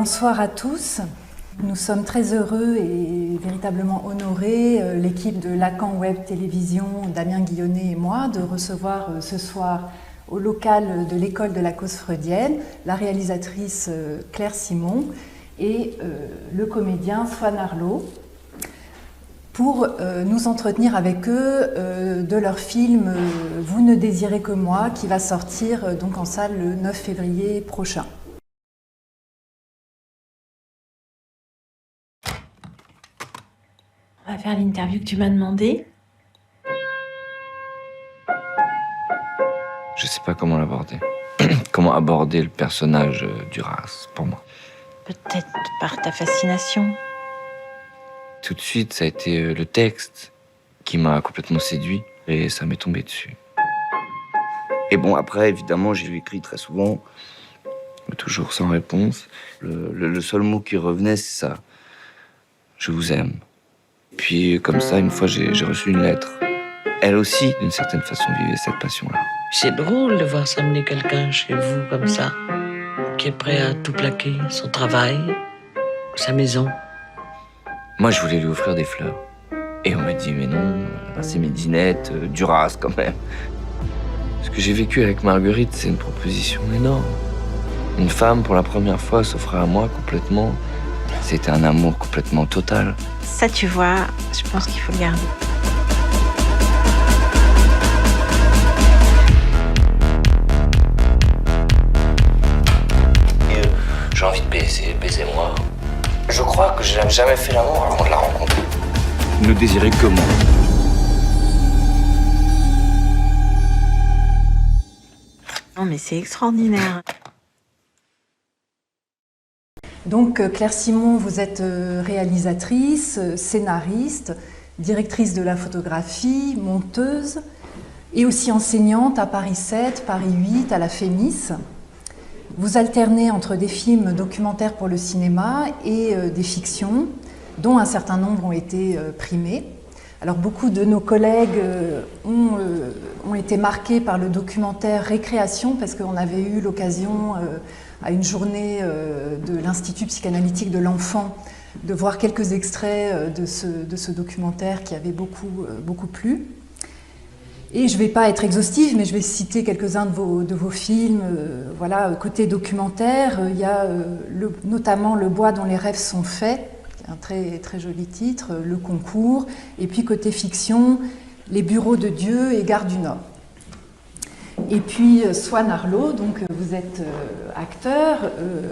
Bonsoir à tous. Nous sommes très heureux et véritablement honorés, l'équipe de Lacan Web Télévision, Damien Guillonnet et moi, de recevoir ce soir au local de l'école de la cause freudienne la réalisatrice Claire Simon et le comédien Swan Arlo pour nous entretenir avec eux de leur film « Vous ne désirez que moi » qui va sortir donc en salle le 9 février prochain. On va faire l'interview que tu m'as demandé. Je sais pas comment l'aborder. Comment aborder le personnage Duras pour moi. Peut-être par ta fascination. Tout de suite, ça a été le texte qui m'a complètement séduit et ça m'est tombé dessus. Et bon, après, évidemment, j'ai écrit très souvent, Mais toujours sans réponse. le seul mot qui revenait, c'est ça. Je vous aime. Puis comme ça, une fois, j'ai reçu une lettre. Elle aussi, d'une certaine façon, vivait cette passion-là. C'est drôle de voir s'amener quelqu'un chez vous comme ça, qui est prêt à tout plaquer, son travail, sa maison. Moi, je voulais lui offrir des fleurs. Et on m'a dit, mais non, c'est mes dinettes, Duras quand même. Ce que j'ai vécu avec Marguerite, c'est une proposition énorme. Une femme, pour la première fois, s'offrait à moi complètement. C'était un amour complètement total. Ça, tu vois, je pense qu'il faut le garder. J'ai envie de baiser, baisez-moi. Je crois que je n'ai jamais fait l'amour avant de la rencontrer. Ne désirez que moi. Non, mais c'est extraordinaire. Donc Claire Simon, vous êtes réalisatrice, scénariste, directrice de la photographie, monteuse et aussi enseignante à Paris 7, Paris 8, à la Fémis. Vous alternez entre des films documentaires pour le cinéma et des fictions, dont un certain nombre ont été primés. Alors beaucoup de nos collègues ont été marqués par le documentaire Récréation parce qu'on avait eu l'occasion à une journée de l'Institut psychanalytique de l'enfant de voir quelques extraits de ce documentaire qui avait beaucoup plu. Et je ne vais pas être exhaustive, mais je vais citer quelques-uns de vos films. Voilà, côté documentaire, il y a notamment Le bois dont les rêves sont faits, qui est un très joli titre, Le concours. Et puis côté fiction, Les bureaux de Dieu et Gare du Nord. Et puis Swan Arlo, donc vous êtes acteur,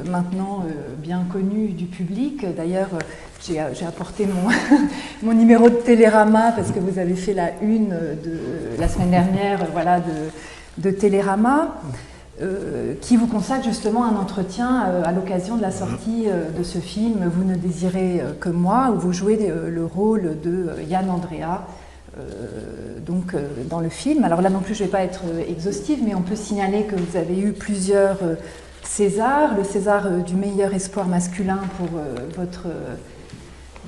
maintenant bien connu du public. D'ailleurs, j'ai apporté mon numéro de Télérama parce que vous avez fait la une la semaine dernière voilà, de Télérama, qui vous consacre justement un entretien à l'occasion de la sortie de ce film « Vous ne désirez que moi » où vous jouez le rôle de Yann Andrea, donc dans le film. Alors là non plus je ne vais pas être exhaustive, mais on peut signaler que vous avez eu plusieurs Césars, le César du meilleur espoir masculin pour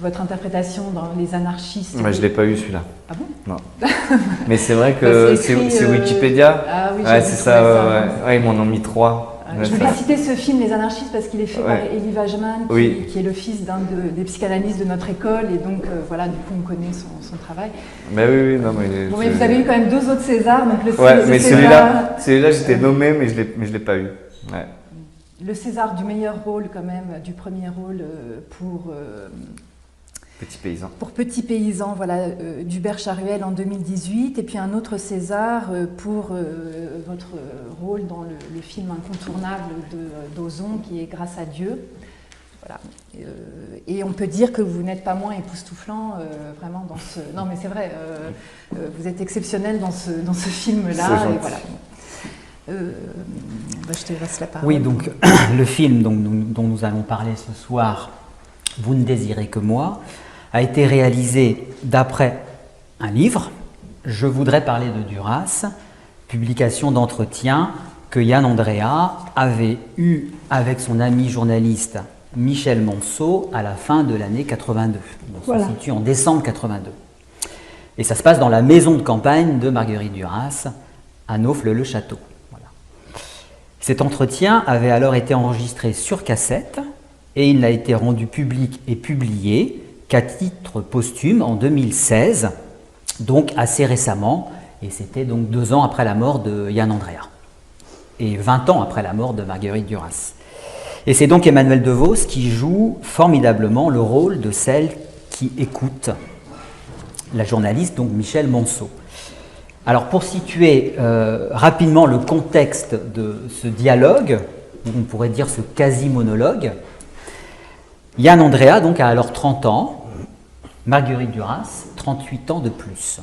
votre interprétation dans Les Anarchistes. Ouais, je ne l'ai pas eu celui-là. Ah bon? Non. Mais c'est vrai que c'est Wikipédia. Ah oui, ouais, c'est ça, ouais, ils m'en ont mis 3. Je voulais citer ce film, Les Anarchistes, parce qu'il est fait par Elie Wajman, qui est le fils d'un des psychanalystes de notre école, et donc voilà, du coup on connaît son travail. Mais oui, non, mais... Bon, mais vous avez eu quand même 2 autres Césars, donc le mais César... celui-là j'étais nommé, mais je l'ai pas eu. Ouais. Le César du meilleur rôle quand même, du premier rôle pour... Petit paysan. Pour Petit paysan, voilà, d'Hubert Charuel en 2018, et puis un autre César pour votre rôle dans le film incontournable d'Ozon qui est Grâce à Dieu. Voilà. Et on peut dire que vous n'êtes pas moins époustouflant vraiment dans ce... Non mais c'est vrai, vous êtes exceptionnel dans ce film-là. Et voilà. Je te laisse la parole. Oui, donc le film dont nous allons parler ce soir, Vous ne désirez que moi, a été réalisé d'après un livre, Je voudrais parler de Duras, publication d'entretien que Yann Andrea avait eu avec son ami journaliste Michel Monceau à la fin de l'année 82. Donc ça se situe en décembre 82. Et ça se passe dans la maison de campagne de Marguerite Duras, à Naufle-le-Château. Voilà. Cet entretien avait alors été enregistré sur cassette et il n'a été rendu public et publié qu'à titre posthume en 2016, donc assez récemment, et c'était donc 2 ans après la mort de Yann Andrea, et 20 ans après la mort de Marguerite Duras. Et c'est donc Emmanuelle Devos qui joue formidablement le rôle de celle qui écoute, la journaliste donc Michèle Monceau. Alors pour situer rapidement le contexte de ce dialogue, ou on pourrait dire ce quasi-monologue, Yann Andrea donc a alors 30 ans, Marguerite Duras 38 ans de plus.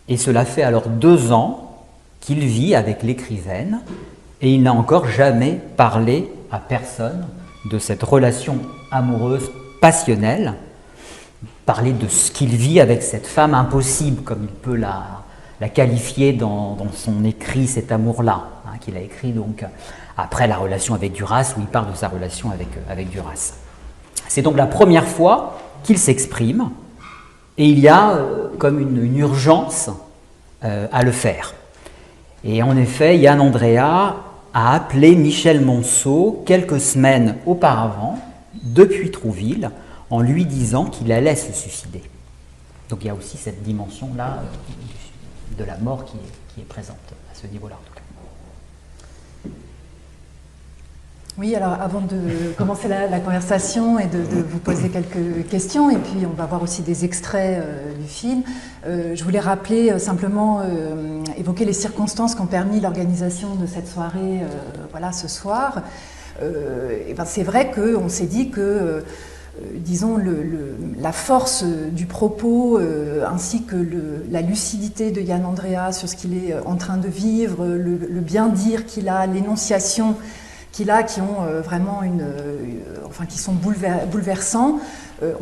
Et cela fait alors 2 ans qu'il vit avec l'écrivaine et il n'a encore jamais parlé à personne de cette relation amoureuse passionnelle, parler de ce qu'il vit avec cette femme impossible, comme il peut la qualifier dans son écrit, cet amour-là, hein, qu'il a écrit donc après la relation avec Duras, où il parle de sa relation avec Duras. C'est donc la première fois qu'il s'exprime, et il y a comme une urgence à le faire. Et en effet, Yann Andrea a appelé Michèle Monceau quelques semaines auparavant, depuis Trouville, en lui disant qu'il allait se suicider. Donc il y a aussi cette dimension-là de la mort qui est présente à ce niveau-là, en tout cas. Oui, alors avant de commencer la conversation et de vous poser quelques questions, et puis on va voir aussi des extraits du film, je voulais rappeler simplement, évoquer les circonstances qui ont permis l'organisation de cette soirée voilà, ce soir. Et ben c'est vrai qu'on s'est dit que disons, la force du propos ainsi que la lucidité de Yann Andrea sur ce qu'il est en train de vivre, le bien-dire qu'il a, l'énonciation qu'il a, qui ont vraiment enfin, qui sont bouleversants.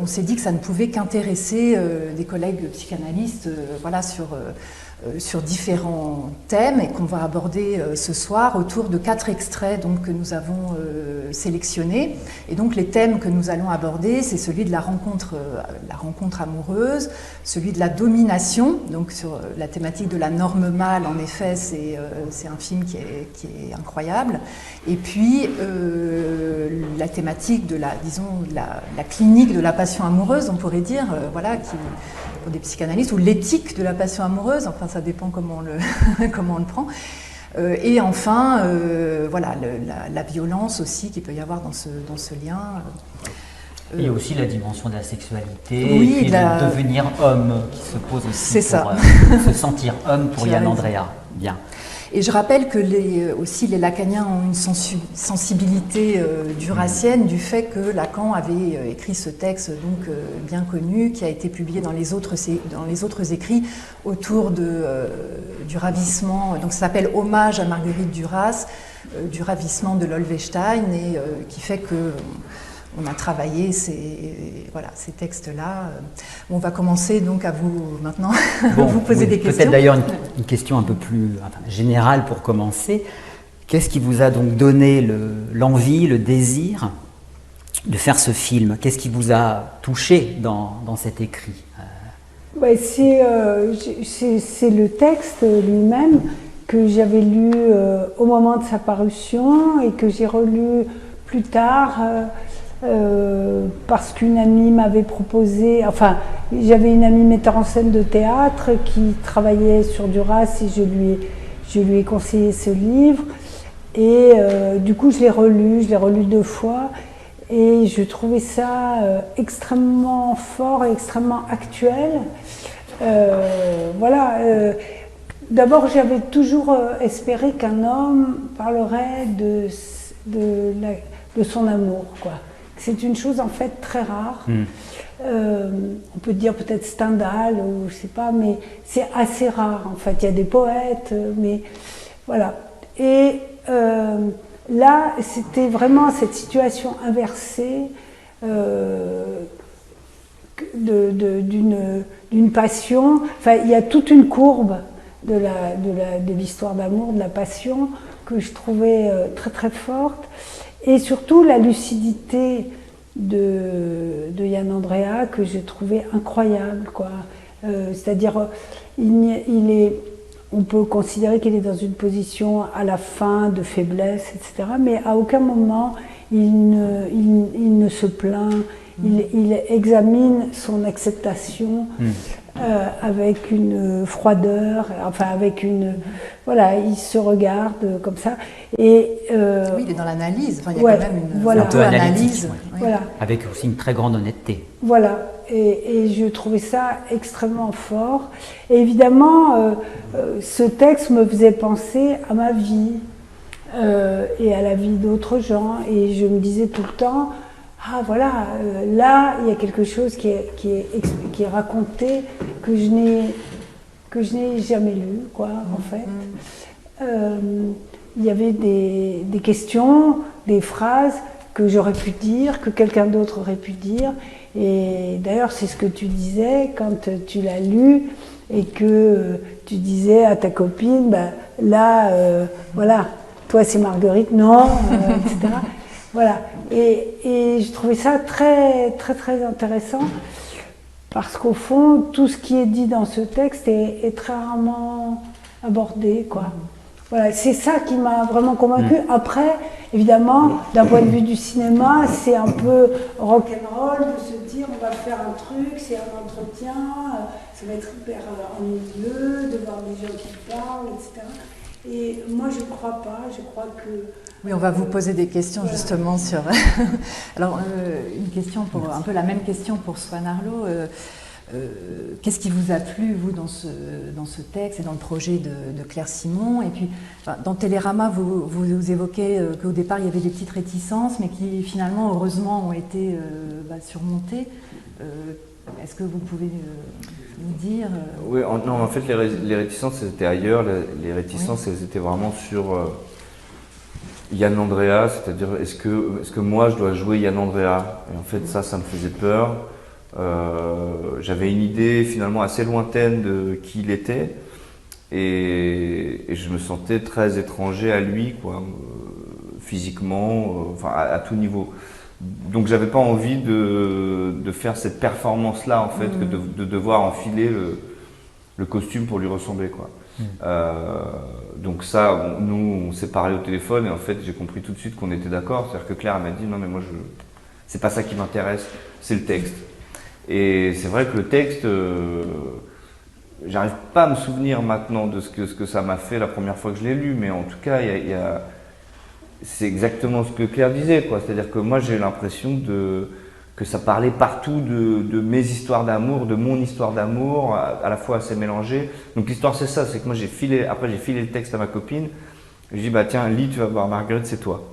On s'est dit que ça ne pouvait qu'intéresser des collègues psychanalystes voilà, sur différents thèmes et qu'on va aborder ce soir autour de 4 extraits donc, que nous avons sélectionnés. Et donc les thèmes que nous allons aborder, c'est celui de la rencontre amoureuse, celui de la domination, donc sur la thématique de la norme mâle, en effet, c'est un film qui est incroyable. Et puis la thématique de la clinique de la passion amoureuse, on pourrait dire, voilà, pour des psychanalystes, ou l'éthique de la passion amoureuse, enfin ça dépend comment on le prend. Et enfin, voilà, la violence aussi qu'il peut y avoir dans ce lien. Et aussi la dimension de la sexualité, oui, et puis de devenir homme qui se pose aussi pour se sentir homme pour Yann Andrea. Bien. Et je rappelle que aussi les lacaniens ont une sensibilité duracienne du fait que Lacan avait écrit ce texte donc, bien connu qui a été publié dans les autres écrits autour du ravissement. Donc ça s'appelle Hommage à Marguerite Duras, du ravissement de Lolvestein, et qui fait que on a travaillé ces textes-là. On va commencer donc à vous maintenant vous poser des questions. Peut-être d'ailleurs une question un peu plus générale pour commencer. Qu'est-ce qui vous a donc donné l'envie, le désir de faire ce film? Qu'est-ce qui vous a touché dans cet écrit? Ouais, c'est le texte lui-même que j'avais lu au moment de sa parution et que j'ai relu plus tard. Parce qu'une amie m'avait proposé, enfin j'avais une amie metteur en scène de théâtre qui travaillait sur Duras et je lui ai conseillé ce livre et du coup je l'ai relu 2 fois et je trouvais ça extrêmement fort et extrêmement actuel. Voilà. D'abord j'avais toujours espéré qu'un homme parlerait de son amour, quoi. C'est une chose en fait très rare. On peut dire peut-être Stendhal ou je sais pas, mais c'est assez rare en fait. Il y a des poètes, mais voilà. Et là, c'était vraiment cette situation inversée d'une passion. Enfin, il y a toute une courbe de l'histoire d'amour, de la passion que je trouvais très très forte. Et surtout la lucidité de Yann Andrea que j'ai trouvé incroyable, quoi. C'est-à-dire, il est on peut considérer qu'il est dans une position à la fin de faiblesse, etc. Mais à aucun moment il ne se plaint, il examine son acceptation avec une froideur, enfin avec une... Voilà, il se regarde comme ça. Et, oui, il est dans l'analyse, enfin, il y a ouais, quand même une voilà. Un peu analytique, oui. Voilà. avec aussi une très grande honnêteté. Voilà, et je trouvais ça extrêmement fort. Et évidemment, ce texte me faisait penser à ma vie et à la vie d'autres gens. Et je me disais tout le temps, ah voilà, là, il y a quelque chose qui est raconté que je n'ai jamais lu, quoi, en fait. Il y avait des questions, des phrases que j'aurais pu dire, que quelqu'un d'autre aurait pu dire. Et d'ailleurs, c'est ce que tu disais quand tu l'as lu et que tu disais à ta copine, bah, là, voilà, toi c'est Marguerite, non, etc. Voilà. Et je trouvais ça très, très, très intéressant parce qu'au fond, tout ce qui est dit dans ce texte est très rarement abordé, quoi. Voilà, c'est ça qui m'a vraiment convaincue. Après, évidemment, d'un point de vue du cinéma, c'est un peu rock'n'roll de se dire on va faire un truc, c'est un entretien, ça va être hyper ennuyeux de voir des gens qui parlent, etc. Et moi, je ne crois pas, je crois que... Oui, on va vous poser des questions justement sur... Alors, une question pour... Un peu la même question pour Swan Arlo. Qu'est-ce qui vous a plu, vous, dans ce texte et dans le projet de Claire Simon? Et puis, enfin, dans Télérama, vous évoquez qu'au départ, il y avait des petites réticences, mais qui, finalement, heureusement, ont été surmontées. Est-ce que vous pouvez nous dire Oui, non, en fait, les réticences, elles étaient ailleurs. Les réticences, elles étaient vraiment sur Yann Andrea, c'est-à-dire, est-ce que moi, je dois jouer Yann Andrea? Et en fait, ça me faisait peur. J'avais une idée finalement assez lointaine de qui il était et je me sentais très étranger à lui, quoi, physiquement, enfin à tout niveau. Donc j'avais pas envie de faire cette performance-là en fait, que de devoir enfiler le costume pour lui ressembler, quoi. Donc ça, nous on s'est parlé au téléphone et en fait j'ai compris tout de suite qu'on était d'accord. C'est-à-dire que Claire m'a dit non mais moi c'est pas ça qui m'intéresse, c'est le texte. Et c'est vrai que le texte, j'arrive pas à me souvenir maintenant de ce que ça m'a fait la première fois que je l'ai lu, mais en tout cas, c'est exactement ce que Claire disait, quoi. C'est-à-dire que moi, j'ai l'impression que ça parlait partout de mes histoires d'amour, de mon histoire d'amour, à la fois assez mélangée. Donc l'histoire, c'est ça, c'est que moi, j'ai filé le texte à ma copine. Je dis bah tiens, lis, tu vas voir, Marguerite, c'est toi.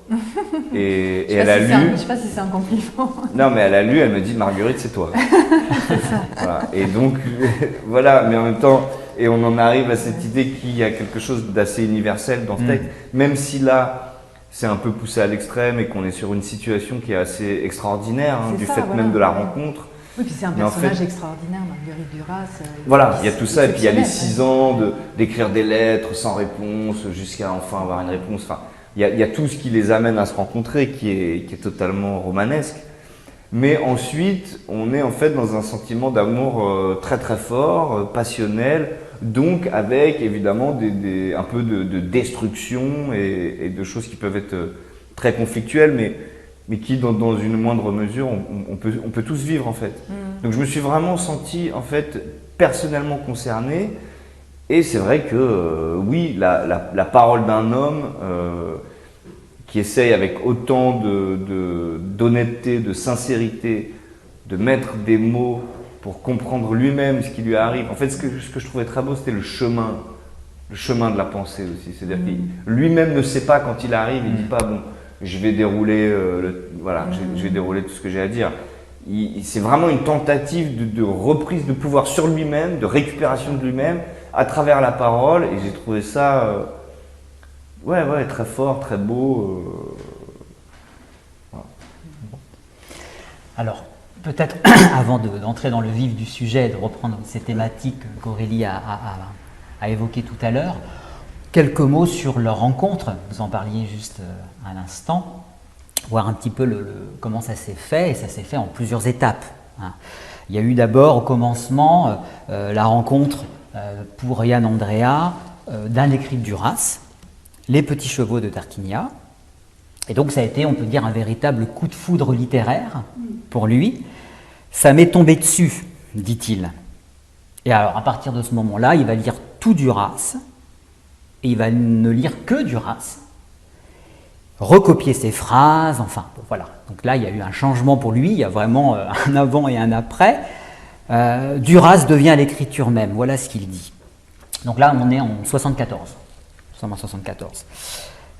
Et elle a lu. Je sais pas si c'est un compliment. Non, mais elle a lu, elle me dit Marguerite, c'est toi. Voilà. Et donc, voilà, mais en même temps, et on en arrive à cette idée qu'il y a quelque chose d'assez universel dans ce texte, même si là, c'est un peu poussé à l'extrême et qu'on est sur une situation qui est assez extraordinaire, hein, du fait voilà, même de la rencontre. Oui, puis c'est un personnage extraordinaire, Marguerite Duras. Voilà, il y a tout ça, et puis il y a les 6 ans d'écrire des lettres sans réponse, jusqu'à enfin avoir une réponse. Enfin, il y a tout ce qui les amène à se rencontrer, qui est totalement romanesque. Mais ensuite, on est en fait dans un sentiment d'amour très très fort, passionnel, donc avec évidemment un peu de destruction et de choses qui peuvent être très conflictuelles, mais qui dans une moindre mesure, on peut tous vivre en fait. Donc je me suis vraiment senti en fait personnellement concerné, et c'est vrai que oui, la parole d'un homme qui essaye avec autant d'honnêteté, de sincérité, de mettre des mots pour comprendre lui-même ce qui lui arrive. En fait, ce que je trouvais très beau, c'était le chemin de la pensée aussi. C'est-à-dire que lui-même ne sait pas quand il arrive, il ne dit pas bon, je vais dérouler, je vais dérouler tout ce que j'ai à dire. C'est vraiment une tentative de reprise de pouvoir sur lui-même, de récupération de lui-même à travers la parole, et j'ai trouvé ça très fort, très beau. Voilà. Alors, peut-être avant d'entrer dans le vif du sujet, de reprendre ces thématiques qu'Aurélie a évoquées tout à l'heure, quelques mots sur leur rencontre. Vous en parliez juste à l'instant, voir un petit peu comment ça s'est fait, et ça s'est fait en plusieurs étapes. Il y a eu d'abord au commencement la rencontre pour Yann Andrea d'un écrit de Duras, Les Petits Chevaux de Tarquinia. Et donc ça a été, on peut dire, un véritable coup de foudre littéraire pour lui. Ça m'est tombé dessus, dit-il. Et alors, à partir de ce moment-là, il va lire tout Duras, et il va ne lire que Duras, recopier ses phrases, enfin, voilà. Donc là, il y a eu un changement pour lui, il y a vraiment un avant et un après. Duras devient l'écriture même, voilà ce qu'il dit. Donc là, on est en 74, nous sommes en 74.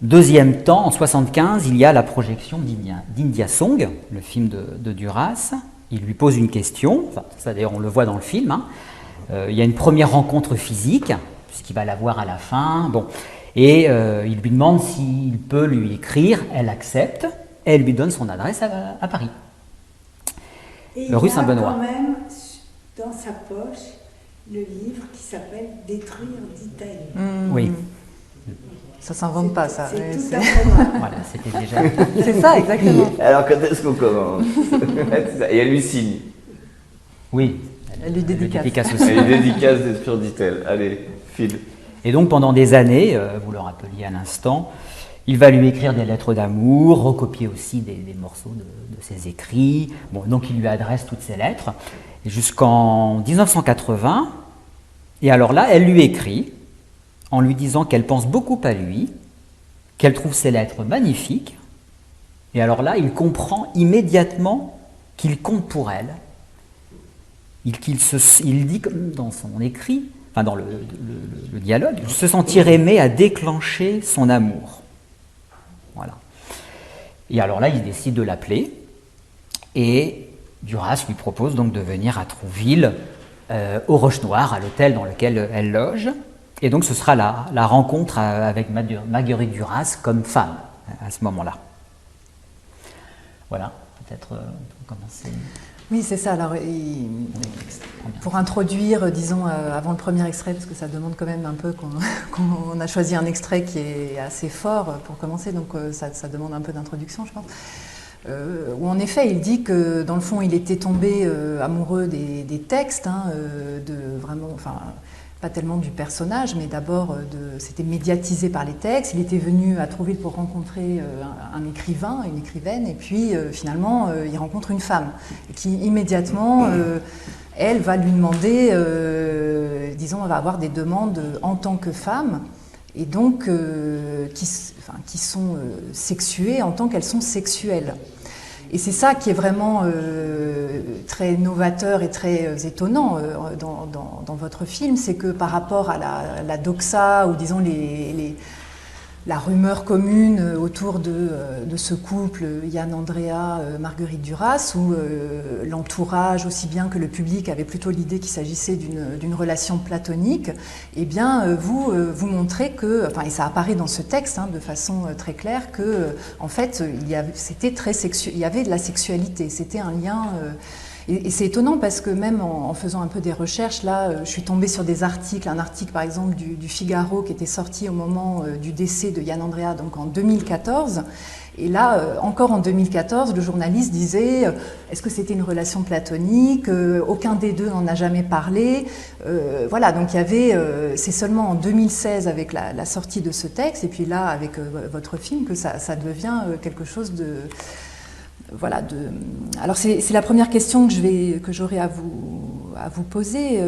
Deuxième temps, en 75, il y a la projection d'India Song, le film de Duras. Il lui pose une question, enfin, ça d'ailleurs on le voit dans le film, hein. Il y a une première rencontre physique, puisqu'il va la voir à la fin, bon. Et il lui demande s'il peut lui écrire, elle accepte, et elle lui donne son adresse à Paris. Et rue Saint-Benoît. Il a quand même dans sa poche le livre qui s'appelle « Détruire, dit-elle ». Oui. Ça s'invente pas, ça. C'est tout C'est- à fait vrai. Voilà, c'était déjà... C'est ça, exactement. Alors quand est-ce qu'on commence? C'est ça. Et elle lui signe. Oui. Elle lui dédicace. aussi. Elle lui dédicace d'Esprit dit-elle. Allez, file. Et donc pendant des années, vous le rappeliez à l'instant, il va lui écrire des lettres d'amour, recopier aussi des morceaux de ses écrits. Bon, donc il lui adresse toutes ces lettres. Et jusqu'en 1980, et alors là, elle lui écrit en lui disant qu'elle pense beaucoup à lui, qu'elle trouve ses lettres magnifiques. Et alors là, il comprend immédiatement qu'il compte pour elle. Il dit comme dans son écrit, enfin dans le dialogue, se sentir aimé a déclenché son amour. Voilà. Et alors là, il décide de l'appeler, et Duras lui propose donc de venir à Trouville, au Roche Noire, à l'hôtel dans lequel elle loge. Et donc ce sera la rencontre avec Marguerite Duras comme femme à ce moment-là. Voilà, peut-être on peut commencer. Oui, c'est ça. Alors, pour introduire, disons, avant le premier extrait, parce que ça demande quand même un peu qu'on a choisi un extrait qui est assez fort pour commencer, donc ça demande un peu d'introduction, je pense. Où en effet, il dit que dans le fond, il était tombé amoureux des textes, hein, de vraiment, enfin, pas tellement du personnage, mais d'abord, c'était médiatisé par les textes. Il était venu à Trouville pour rencontrer un écrivain, une écrivaine, et puis finalement, il rencontre une femme, qui immédiatement, elle va lui demander, disons, elle va avoir des demandes en tant que femme, et donc qui sont sexuées en tant qu'elles sont sexuelles. Et c'est ça qui est vraiment très novateur et très étonnant dans votre film, c'est que par rapport à la doxa, ou disons la rumeur commune autour de ce couple, Yann Andrea, Marguerite Duras, où l'entourage, aussi bien que le public, avait plutôt l'idée qu'il s'agissait d'une relation platonique, eh bien, vous montrez que, enfin, et ça apparaît dans ce texte, hein, de façon très claire, que, en fait, il y avait de la sexualité, c'était un lien... Et c'est étonnant parce que même en faisant un peu des recherches, là, je suis tombée sur des articles, un article par exemple du Figaro qui était sorti au moment du décès de Yann Andrea, donc en 2014. Et là, encore en 2014, le journaliste disait est-ce que c'était une relation platonique? Aucun des deux n'en a jamais parlé. Voilà, donc il y avait, c'est seulement en 2016 avec la sortie de ce texte, et puis là avec votre film, que ça devient quelque chose de... Voilà, alors c'est la première question que j'aurai à vous poser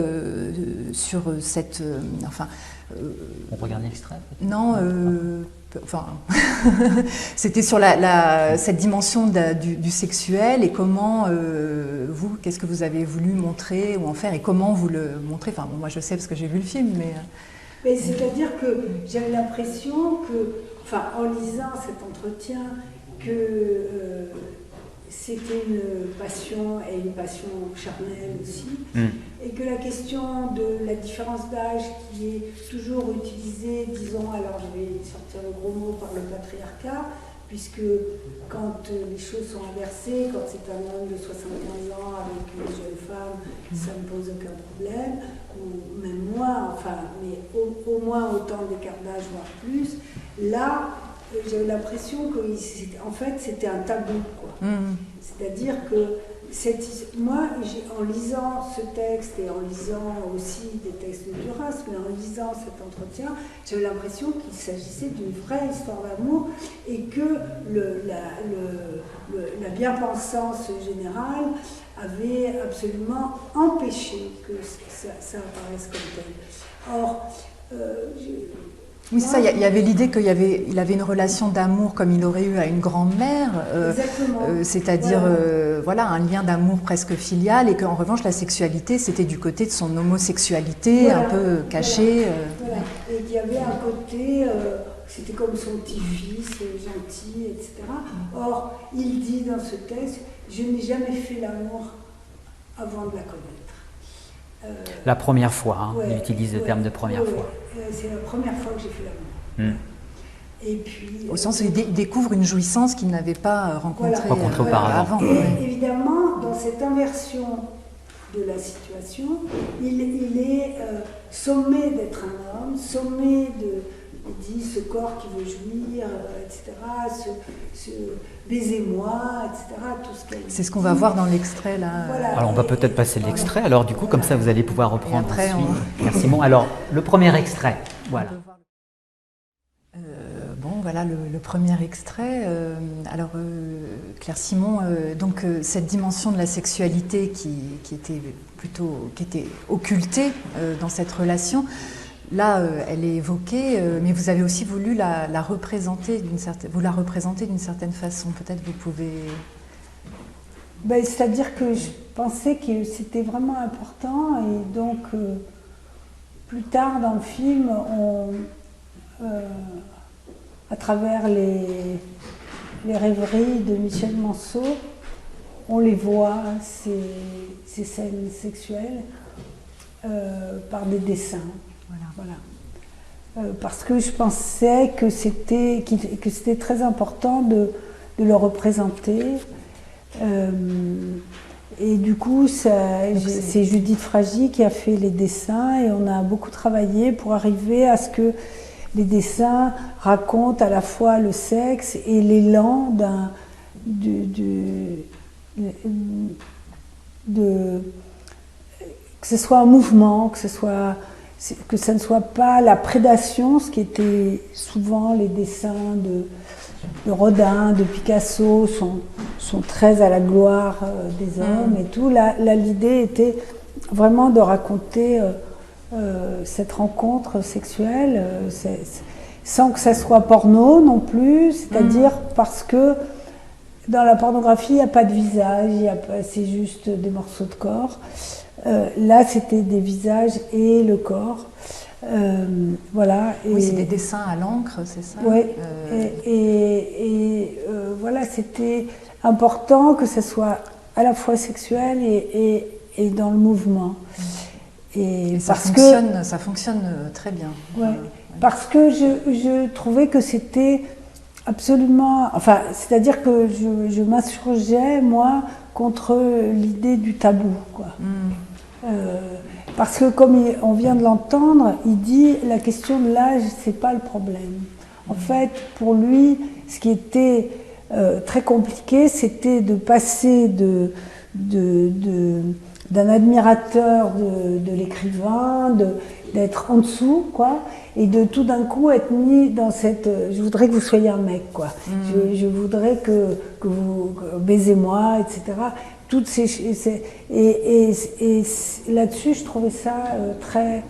sur cette... On regarde l'extrait? Non, enfin, c'était sur cette dimension du sexuel, et comment vous, qu'est-ce que vous avez voulu montrer ou en faire, et comment vous le montrez. Enfin, bon, moi je sais parce que j'ai vu le film, mais c'est-à-dire que j'avais l'impression que, enfin, en lisant cet entretien, que c'était une passion, et une passion charnelle aussi, et que la question de la différence d'âge qui est toujours utilisée, disons, alors je vais sortir le gros mot, par le patriarcat, puisque quand les choses sont inversées, quand c'est un homme de 75 ans avec une jeune femme, ça ne pose aucun problème, ou même moins, enfin, mais au moins autant d'écart d'âge, voire plus. Là, j'avais l'impression que en fait, c'était un tabou, quoi. C'est-à-dire que moi, en lisant ce texte et en lisant aussi des textes de Duras, mais en lisant cet entretien, j'avais l'impression qu'il s'agissait d'une vraie histoire d'amour et que la bien-pensance générale avait absolument empêché que ça apparaisse comme tel. Or, oui, ça, il y avait l'idée qu'il avait une relation d'amour comme il aurait eu à une grand-mère, c'est-à-dire voilà, un lien d'amour presque filial, et qu'en revanche la sexualité c'était du côté de son homosexualité, voilà, un peu cachée. Voilà. Et qu'il y avait un côté, c'était comme son petit-fils, gentil, etc. Or, il dit dans ce texte, je n'ai jamais fait l'amour avant de la connaître. La première fois, hein, il utilise le terme de première fois. C'est la première fois que j'ai fait l'amour. Et puis, au sens où il découvre une jouissance qu'il n'avait pas rencontrée auparavant. Avant. Et évidemment, dans cette inversion de la situation, il est sommé d'être un homme, sommé il dit ce corps qui veut jouir, etc., ce baisez-moi, etc., tout ce qu'elle dit. C'est ce qu'on va voir dans l'extrait là. Voilà. Alors on va peut-être passer l'extrait, alors du coup, comme ça vous allez pouvoir reprendre ensuite. Merci Simon. Alors, le premier extrait, voilà. Bon, voilà le premier extrait. Claire Simon, donc cette dimension de la sexualité qui était occultée dans cette relation, là, elle est évoquée, mais vous avez aussi voulu la représenter d'une certaine façon. Peut-être vous pouvez. C'est-à-dire que je pensais que c'était vraiment important, et donc plus tard dans le film, à travers les rêveries de Michel Manceau, on les voit, ces scènes sexuelles, par des dessins. Voilà. Parce que je pensais que c'était très important de le représenter. Et du coup, c'est Judith Fragy qui a fait les dessins, et on a beaucoup travaillé pour arriver à ce que les dessins racontent à la fois le sexe et l'élan que ce soit un mouvement, que ça ne soit pas la prédation, ce qui était souvent les dessins de Rodin, de Picasso, sont très à la gloire des hommes et tout. Là, l'idée était vraiment de raconter cette rencontre sexuelle sans que ça soit porno non plus, c'est-à-dire parce que dans la pornographie, il n'y a pas de visage, c'est juste des morceaux de corps. Là, c'était des visages et le corps. Voilà. Oui, c'est des dessins à l'encre, c'est ça? Oui. Voilà, c'était important que ça soit à la fois sexuel et dans le mouvement. Et ça fonctionne très bien. Ouais. Parce que je trouvais que c'était absolument... Enfin, c'est-à-dire que je m'insurgeais, moi, contre l'idée du tabou, quoi. Parce que, comme on vient de l'entendre, il dit la question de l'âge, c'est pas le problème. En fait, pour lui, ce qui était très compliqué, c'était de passer d'un admirateur de l'écrivain, d'être en dessous, quoi, et de tout d'un coup être mis dans cette... je voudrais que vous soyez un mec, quoi. Je voudrais que vous baisez-moi, etc. Toutes et là-dessus, je trouvais ça très,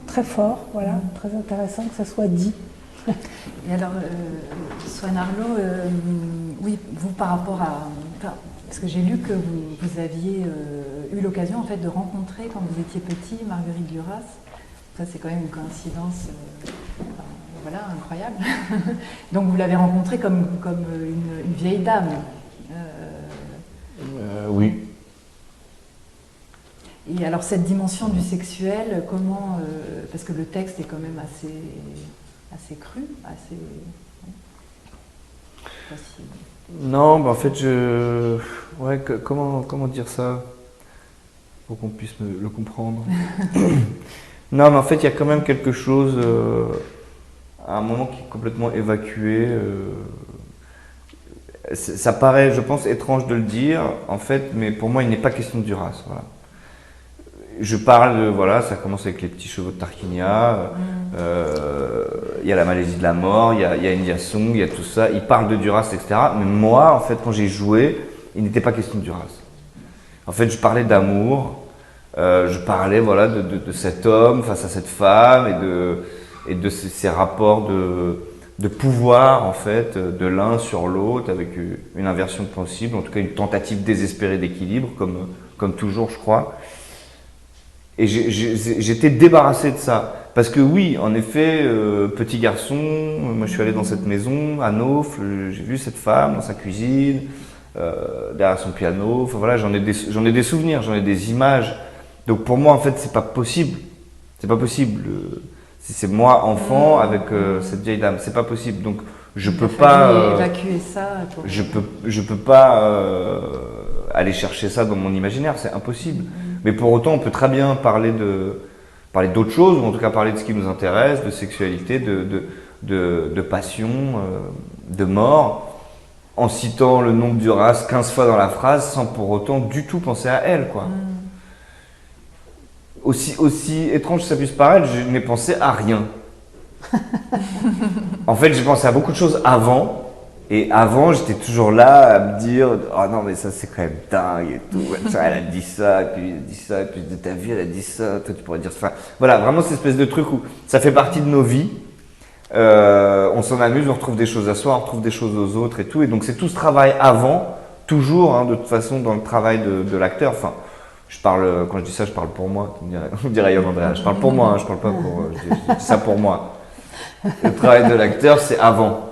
très fort, voilà, très intéressant que ça soit dit. Et alors, Swan Arlo, oui, vous par rapport à... Parce que j'ai lu que vous aviez eu l'occasion en fait de rencontrer quand vous étiez petit Marguerite Duras. Ça c'est quand même une coïncidence voilà, incroyable. Donc vous l'avez rencontrée comme une vieille dame. Oui. Et alors cette dimension du sexuel, comment... parce que le texte est quand même assez cru, assez... Non, en fait, ouais, comment dire ça pour qu'on puisse le comprendre. Non, mais en fait, il y a quand même quelque chose, à un moment qui est complètement évacué. Ça paraît, je pense, étrange de le dire, en fait, mais pour moi, il n'est pas question de Duras. Voilà. Je parle de, voilà, ça commence avec les petits chevaux de Tarquinia, il y a la Malaisie de la mort, il y a India Song, il y a tout ça. Il parle de Duras, etc. Mais moi, en fait, quand j'ai joué, il n'était pas question de Duras. En fait, je parlais d'amour, je parlais, voilà, de cet homme face à cette femme et de ces rapports de pouvoir, en fait, de l'un sur l'autre, avec une inversion possible, en tout cas une tentative désespérée d'équilibre, comme toujours, je crois. Et j'étais débarrassé de ça. Parce que oui, en effet, petit garçon, moi je suis allé dans cette maison, à Naufle, j'ai vu cette femme dans sa cuisine, derrière son piano, enfin voilà, j'en ai des souvenirs, j'en ai des images. Donc pour moi, en fait, c'est pas possible. C'est pas possible. C'est moi, enfant, avec cette vieille dame, c'est pas possible. Donc je peux pas évacuer ça. Je peux pas aller chercher ça dans mon imaginaire, c'est impossible. Mais pour autant, on peut très bien parler d'autres choses, ou en tout cas parler de ce qui nous intéresse, de sexualité, de passion, de mort, en citant le nom de Duras 15 fois dans la phrase, sans pour autant du tout penser à elle, quoi. Aussi étrange que ça puisse paraître, je n'ai pensé à rien. En fait, j'ai pensé à beaucoup de choses avant. Et avant, j'étais toujours là à me dire « Oh non, mais ça, c'est quand même dingue et tout. Elle a dit ça, et puis elle a dit ça, et puis de ta vie, elle a dit ça. Toi, tu pourrais dire ça. » Voilà, vraiment cette espèce de truc où ça fait partie de nos vies. On s'en amuse, on retrouve des choses à soi, on retrouve des choses aux autres et tout. Et donc, c'est tout ce travail avant, toujours, hein, de toute façon, dans le travail de l'acteur. Enfin, quand je dis ça, je parle pour moi. On dirait Yann Andrea. Je parle pour moi, hein, je parle pas pour. Je dis ça pour moi. Le travail de l'acteur, c'est avant.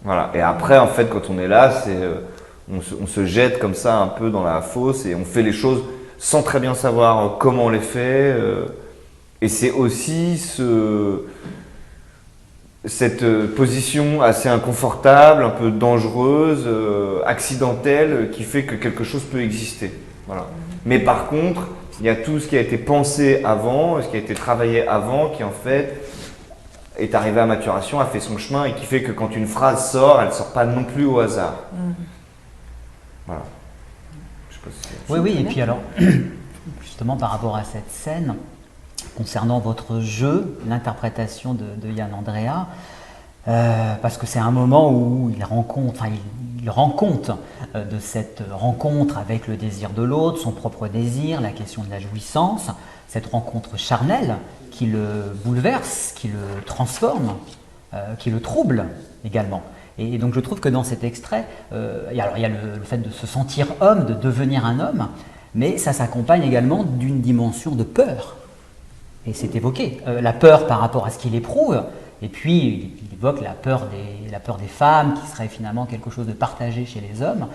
Voilà. Et après, en fait, quand on est là, on se jette comme ça un peu dans la fosse et on fait les choses sans très bien savoir comment on les fait. Et c'est aussi cette position assez inconfortable, un peu dangereuse, accidentelle, qui fait que quelque chose peut exister. Voilà. Mais par contre, il y a tout ce qui a été pensé avant, ce qui a été travaillé avant, qui en fait est arrivé à maturation, a fait son chemin et qui fait que quand une phrase sort, elle ne sort pas non plus au hasard. Voilà. Je sais pas si oui, et puis alors, justement par rapport à cette scène, concernant votre jeu, l'interprétation de Yann Andrea, parce que c'est un moment où il rend compte de cette rencontre avec le désir de l'autre, son propre désir, la question de la jouissance, cette rencontre charnelle qui le bouleverse, qui le transforme, qui le trouble également. Et donc je trouve que dans cet extrait, il y a le fait de se sentir homme, de devenir un homme, mais ça s'accompagne également d'une dimension de peur. Et c'est évoqué, la peur par rapport à ce qu'il éprouve, et puis il évoque la peur des femmes, qui serait finalement quelque chose de partagé chez les hommes.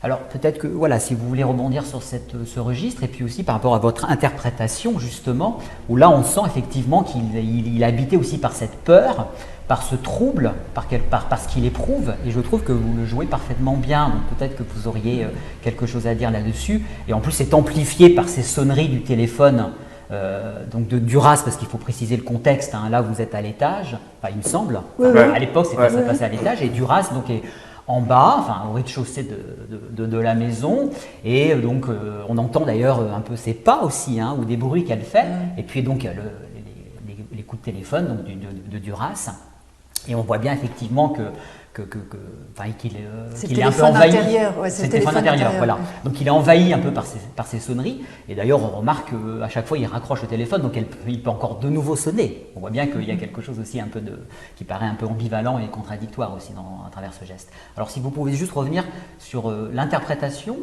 Alors peut-être que, voilà, si vous voulez rebondir sur ce registre, et puis aussi par rapport à votre interprétation, justement, où là on sent effectivement qu'il est habité aussi par cette peur, par ce trouble, par ce qu'il éprouve, et je trouve que vous le jouez parfaitement bien, donc peut-être que vous auriez quelque chose à dire là-dessus, et en plus c'est amplifié par ces sonneries du téléphone, donc de Duras, parce qu'il faut préciser le contexte, hein, là vous êtes à l'étage, enfin il me semble, à l'époque ça passait à l'étage, et Duras donc est en bas, enfin au rez-de-chaussée de la maison, et donc on entend d'ailleurs un peu ses pas aussi, hein, ou des bruits qu'elle fait, et puis donc les coups de téléphone donc, de Duras, et on voit bien effectivement qu'il est un peu envahi. C'est le téléphone intérieur, voilà. Donc il est envahi un peu par ces sonneries, et d'ailleurs on remarque qu'à chaque fois il raccroche le téléphone, donc il peut encore de nouveau sonner. On voit bien qu'il y a quelque chose aussi un peu qui paraît un peu ambivalent et contradictoire aussi à travers ce geste. Alors si vous pouvez juste revenir sur l'interprétation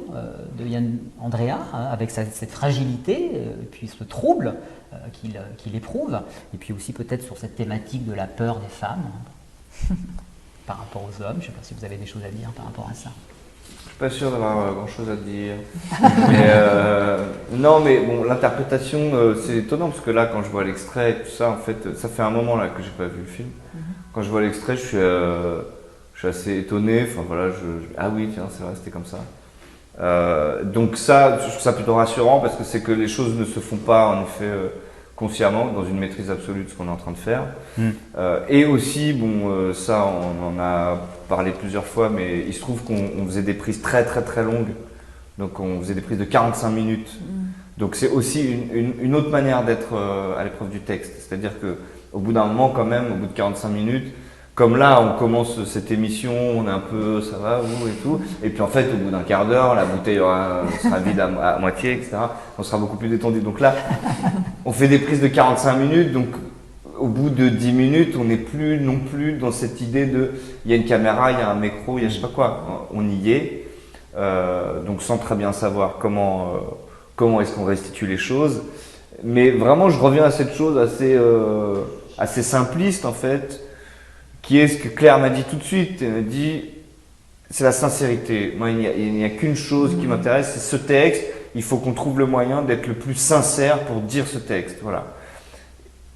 de Yann Andrea, hein, avec cette fragilité, puis ce trouble qu'il éprouve, et puis aussi peut-être sur cette thématique de la peur des femmes par rapport aux hommes. Je ne sais pas si vous avez des choses à dire par rapport à ça. Je suis pas sûr d'avoir grand-chose à dire. Non, mais bon, l'interprétation, c'est étonnant parce que là, quand je vois l'extrait et tout ça, en fait, ça fait un moment là que j'ai pas vu le film. Quand je vois l'extrait, je suis assez étonné. Enfin voilà, ah oui, tiens, c'est vrai, c'était comme ça. Donc ça, je trouve ça plutôt rassurant parce que c'est que les choses ne se font pas en effet consciemment, dans une maîtrise absolue de ce qu'on est en train de faire. Et aussi, bon, ça on en a parlé plusieurs fois, mais il se trouve qu'on faisait des prises très très très longues. Donc on faisait des prises de 45 minutes. Donc c'est aussi une autre manière d'être à l'épreuve du texte. C'est-à-dire qu'au bout d'un moment quand même, au bout de 45 minutes, comme là on commence cette émission, on est un peu ça va, vous et tout. Et puis en fait au bout d'un quart d'heure, la bouteille sera vide à moitié, etc. On sera beaucoup plus détendu. Donc là, on fait des prises de 45 minutes. Donc au bout de 10 minutes, on n'est plus non plus dans cette idée de il y a une caméra, il y a un micro, il y a je sais pas quoi. On y est. Donc sans très bien savoir comment est-ce qu'on restitue les choses. Mais vraiment, je reviens à cette chose assez simpliste en fait, qui est ce que Claire m'a dit tout de suite. Elle m'a dit, c'est la sincérité. Moi, il n'y a qu'une chose qui m'intéresse, c'est ce texte. Il faut qu'on trouve le moyen d'être le plus sincère pour dire ce texte. Voilà.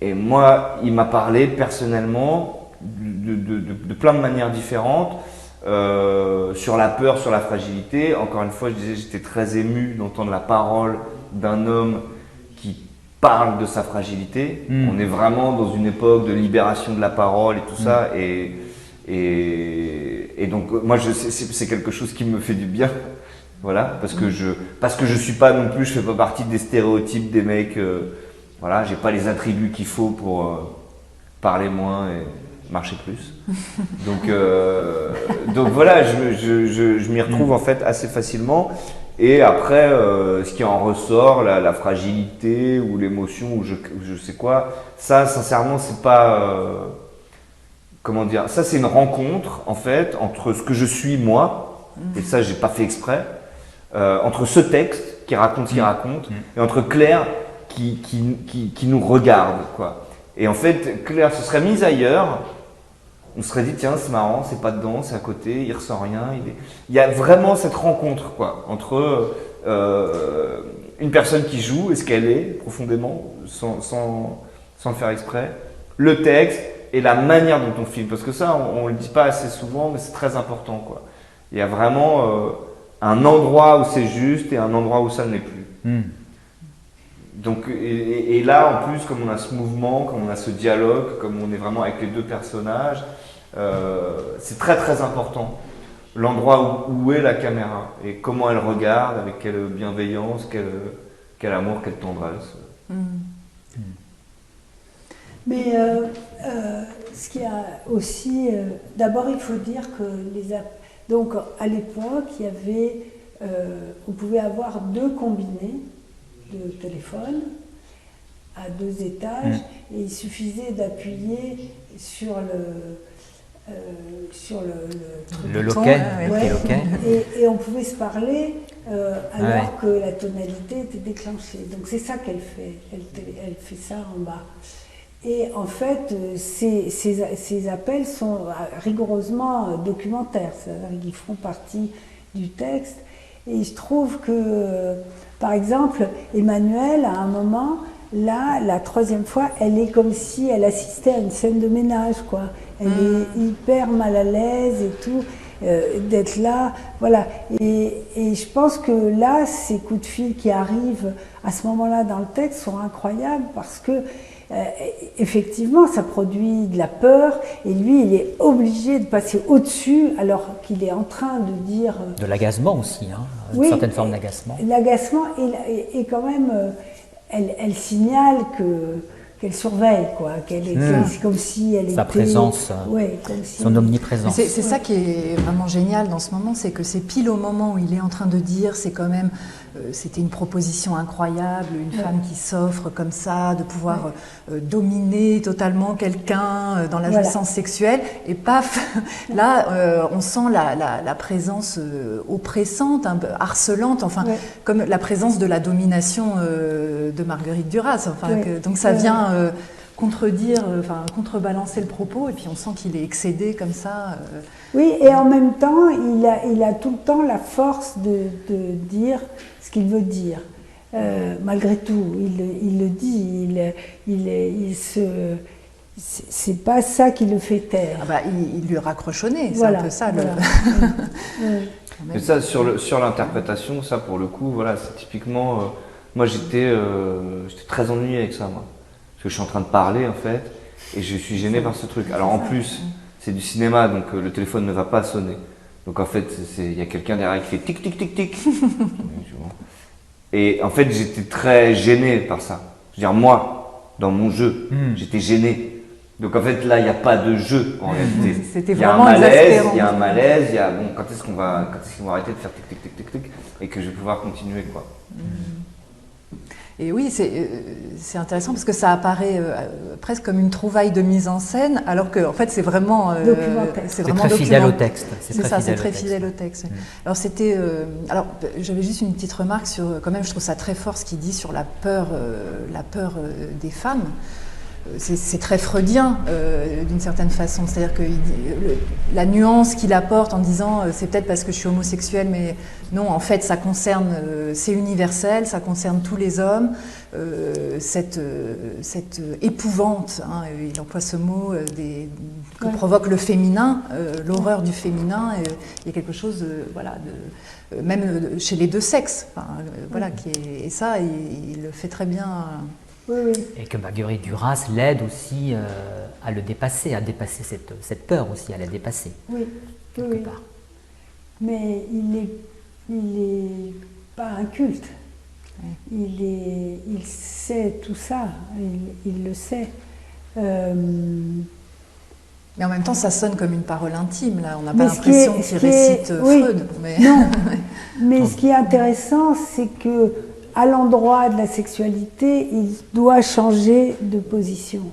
Et moi, il m'a parlé personnellement de plein de manières différentes. Sur la peur, sur la fragilité. Encore une fois, je disais, j'étais très ému d'entendre la parole d'un homme qui parle de sa fragilité. On est vraiment dans une époque de libération de la parole et tout ça. Et donc, moi, c'est quelque chose qui me fait du bien. Voilà, parce que je suis pas non plus, je fais pas partie des stéréotypes des mecs. Voilà, j'ai pas les attributs qu'il faut pour parler moins et marcher plus. Donc voilà, je m'y retrouve en fait assez facilement. Et après, ce qui en ressort, la fragilité ou l'émotion ou je sais quoi, ça sincèrement c'est pas comment dire, ça c'est une rencontre en fait entre ce que je suis moi, et ça j'ai pas fait exprès, entre ce texte qui raconte ce qu'il raconte et entre Claire qui nous regarde quoi. Et en fait, Claire se serait mise ailleurs, on se serait dit tiens c'est marrant, c'est pas dedans, c'est à côté, il ressent rien. Il y a vraiment cette rencontre quoi entre une personne qui joue et ce qu'elle est profondément, sans le faire exprès, le texte et la manière dont on filme. Parce que ça, on le dit pas assez souvent, mais c'est très important quoi. Il y a vraiment un endroit où c'est juste et un endroit où ça ne l'est plus. Donc, et là, en plus, comme on a ce mouvement, comme on a ce dialogue, comme on est vraiment avec les deux personnages, c'est très très important. L'endroit où est la caméra et comment elle regarde, avec quelle bienveillance, quel amour, quelle tendresse. Mais ce qu'il y a aussi, d'abord il faut dire que donc à l'époque, il y avait, on pouvait avoir 2 combinés de téléphone à 2 étages et il suffisait d'appuyer sur le loquet, et on pouvait se parler alors que la tonalité était déclenchée. Donc c'est ça qu'elle fait, elle fait ça en bas. Et en fait, ces appels sont rigoureusement documentaires, c'est-à-dire qu'ils font partie du texte. Et je trouve que, par exemple, Emmanuelle, à un moment, là, la 3e fois, elle est comme si elle assistait à une scène de ménage, quoi. Elle est hyper mal à l'aise et tout, d'être là, voilà. Et je pense que là, ces coups de fil qui arrivent à ce moment-là dans le texte sont incroyables parce que effectivement, ça produit de la peur et lui, il est obligé de passer au-dessus alors qu'il est en train de dire… De l'agacement aussi, hein, une certaine forme d'agacement. L'agacement et quand même, elle signale qu'elle surveille, quoi, c'est comme si elle était… Sa présence, son omniprésence. C'est ça qui est vraiment génial dans ce moment, c'est que c'est pile au moment où il est en train de dire, c'est quand même… C'était une proposition incroyable, une femme qui s'offre comme ça, de pouvoir dominer totalement quelqu'un dans la jouissance sexuelle. Et paf, là, on sent la présence oppressante, un peu harcelante, enfin, comme la présence de la domination de Marguerite Duras. Enfin, donc ça vient contrebalancer le propos, et puis on sent qu'il est excédé comme ça. Oui, et en même temps, il a tout le temps la force de dire ce qu'il veut dire. Malgré tout, il le dit, c'est pas ça qui le fait taire. Ah bah, il lui raccroche au nez, c'est un peu ça. Mais ça, sur l'interprétation, ça pour le coup, voilà, c'est typiquement… moi j'étais très ennuyé avec ça, moi. que je suis en train de parler en fait, et je suis gêné par ce truc. Alors en plus, c'est du cinéma, donc le téléphone ne va pas sonner. Donc en fait, il y a quelqu'un derrière qui fait tic tic tic tic. Et en fait, j'étais très gêné par ça. Je veux dire, moi, dans mon jeu, j'étais gêné. Donc en fait, là, il n'y a pas de jeu en réalité. C'était vraiment exaspérant. Il y a un malaise, il y a bon, quand est-ce qu'ils vont arrêter de faire tic tic tic tic tic et que je vais pouvoir continuer quoi. Et oui, c'est intéressant parce que ça apparaît presque comme une trouvaille de mise en scène, alors que en fait c'est vraiment documentaire. C'est très fidèle au texte. C'est ça, c'est très fidèle au texte. Alors c'était, alors j'avais juste une petite remarque sur, quand même, je trouve ça très fort ce qu'il dit sur la peur des femmes. C'est très freudien d'une certaine façon, c'est-à-dire que la nuance qu'il apporte en disant c'est peut-être parce que je suis homosexuel, mais non, en fait ça concerne, c'est universel, ça concerne tous les hommes, cette épouvante, hein, il emploie ce mot, que provoque le féminin, l'horreur du féminin, il y a quelque chose voilà, même chez les deux sexes, enfin, voilà, et ça il le fait très bien. Oui. Et que Marguerite Duras l'aide aussi à le dépasser, à dépasser cette peur aussi, à la dépasser. Oui, quelque part. Mais il est pas inculte. Il sait tout ça, il le sait. Mais en même temps, ça sonne comme une parole intime, là. On n'a pas l'impression qu'il récite Freud. Mais... Non, mais ce qui est intéressant, c'est que à l'endroit de la sexualité, il doit changer de position.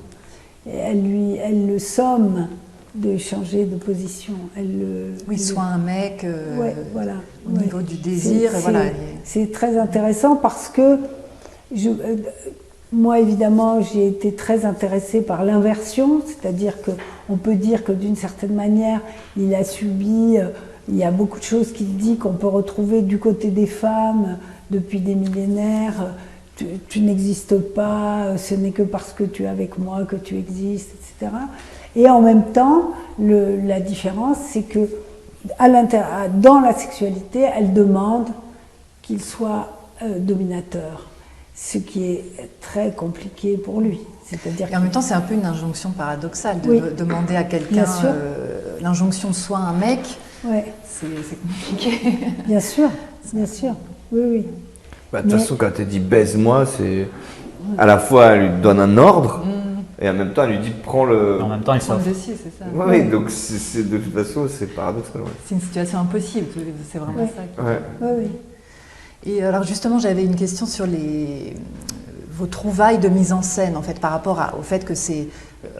Et elle le somme de changer de position. Soit un mec voilà, au niveau du désir. C'est très intéressant parce que moi, évidemment, j'ai été très intéressée par l'inversion, c'est-à-dire qu'on peut dire que d'une certaine manière, il a subi, il y a beaucoup de choses qu'il dit qu'on peut retrouver du côté des femmes depuis des millénaires. Tu n'existes pas, ce n'est que parce que tu es avec moi que tu existes, etc. Et en même temps, la différence, c'est que dans la sexualité, elle demande qu'il soit dominateur, ce qui est très compliqué pour lui. Et en même temps, c'est un peu une injonction paradoxale de demander à quelqu'un l'injonction soit un mec. C'est compliqué. Bien sûr, bien sûr. Oui. Bah, de toute façon, quand elle dit baise-moi, c'est à la fois elle lui donne un ordre et en même temps elle lui dit prends le. En même temps, elle s'offre. C'est ça. Oui, donc de toute façon, c'est paradoxal. C'est une situation impossible, c'est vraiment ça. Oui. Et alors justement, j'avais une question sur vos trouvailles de mise en scène, en fait, par rapport au fait que c'est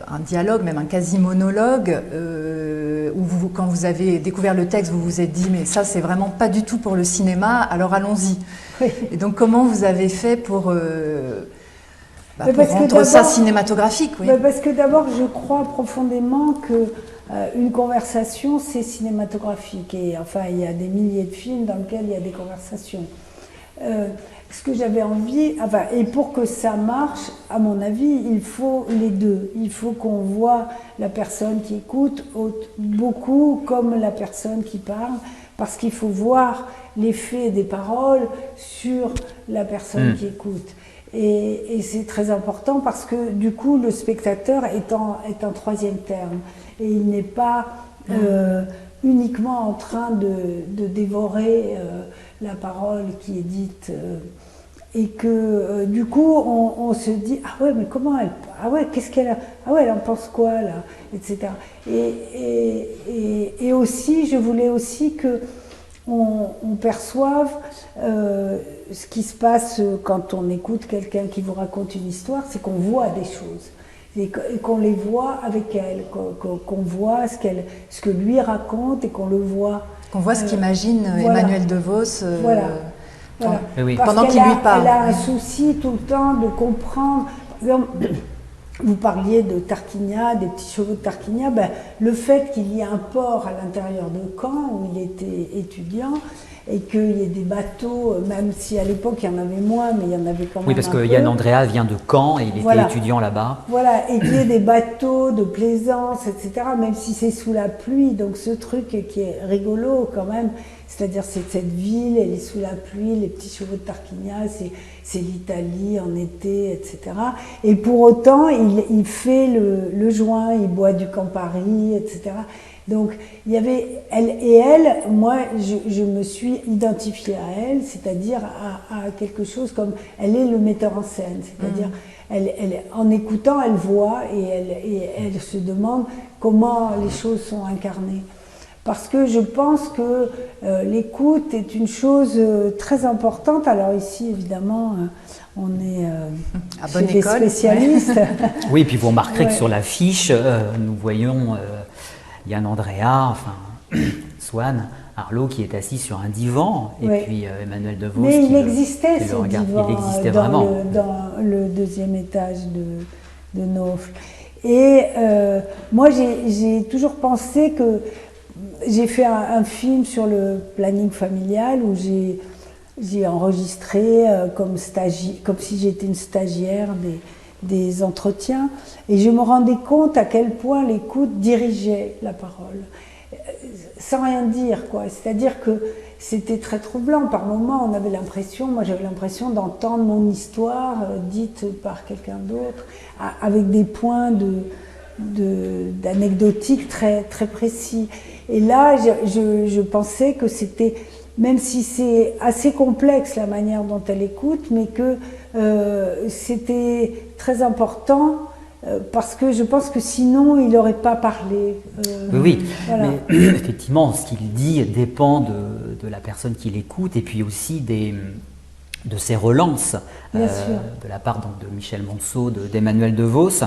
un dialogue, même un quasi-monologue, où quand vous avez découvert le texte, vous vous êtes dit, mais ça, c'est vraiment pas du tout pour le cinéma, alors allons-y. Et donc, comment vous avez fait pour rendre ça cinématographique? Parce que d'abord, je crois profondément que une conversation, c'est cinématographique. Et enfin, il y a des milliers de films dans lesquels il y a des conversations. Ce que j'avais envie, et pour que ça marche, à mon avis, il faut les deux. Il faut qu'on voit la personne qui écoute beaucoup comme la personne qui parle, parce qu'il faut voir l'effet des paroles sur la personne qui écoute. Et c'est très important parce que du coup, le spectateur est en troisième terme. Et il n'est pas uniquement en train de dévorer la parole qui est dite. Et que du coup, on se dit « Ah ouais, mais comment elle... Ah ouais, qu'est-ce qu'elle a... Ah ouais, elle en pense quoi, là ?» etc. Et aussi, je voulais aussi qu'on perçoive ce qui se passe quand on écoute quelqu'un qui vous raconte une histoire, c'est qu'on voit des choses. Et qu'on les voit avec elle, qu'on voit ce que lui raconte et qu'on le voit. Qu'on voit ce qu'imagine Emmanuel DeVos pendant qu'il lui parle. Elle a un souci tout le temps de comprendre. Par exemple, vous parliez de Tarquinia, des petits chevaux de Tarquinia. Le fait qu'il y ait un port à l'intérieur de Caen, où il était étudiant, et qu'il y ait des bateaux, même si à l'époque il y en avait moins, mais il y en avait quand même. Oui, parce un que peu. Yann Andrea vient de Caen et il était Voilà. étudiant là-bas. Voilà, et qu'il y ait des bateaux de plaisance, etc., même si c'est sous la pluie, donc ce truc qui est rigolo quand même, c'est-à-dire c'est cette ville, elle est sous la pluie, les petits chevaux de Tarquinia, c'est l'Italie en été, etc. Et pour autant, il fait le joint, il boit du Campari, etc. Donc il y avait moi je me suis identifiée à elle, c'est-à-dire à quelque chose comme elle est le metteur en scène, c'est-à-dire en écoutant elle voit et elle se demande comment les choses sont incarnées. Parce que je pense que l'écoute est une chose très importante. Alors ici évidemment on est À chez bonne des école, spécialistes. Oui, et puis vous remarquerez que Ouais. sur l'affiche, nous voyons Yann Andrea, enfin Swann, Arlo qui est assis sur un divan, et Ouais. puis Emmanuel DeVos Mais qui il le- existait qui le ce regarde. divan Il existait dans vraiment. dans le deuxième étage de Naufle. Et moi j'ai toujours pensé que j'ai fait un film sur le planning familial où j'ai enregistré comme si j'étais une stagiaire des entretiens, et je me rendais compte à quel point l'écoute dirigeait la parole, sans rien dire, quoi. C'est-à-dire que c'était très troublant. Par moments, moi j'avais l'impression d'entendre mon histoire dite par quelqu'un d'autre, avec des points d'anecdotiques très, très précis. Et là, je pensais que c'était, même si c'est assez complexe la manière dont elle écoute, mais que c'était très important parce que je pense que sinon il n'aurait pas parlé. Oui, Voilà. mais effectivement, ce qu'il dit dépend de la personne qui l'écoute et puis aussi de ses relances Bien sûr. de la part donc, de Michel Monceau, d'Emmanuel DeVos,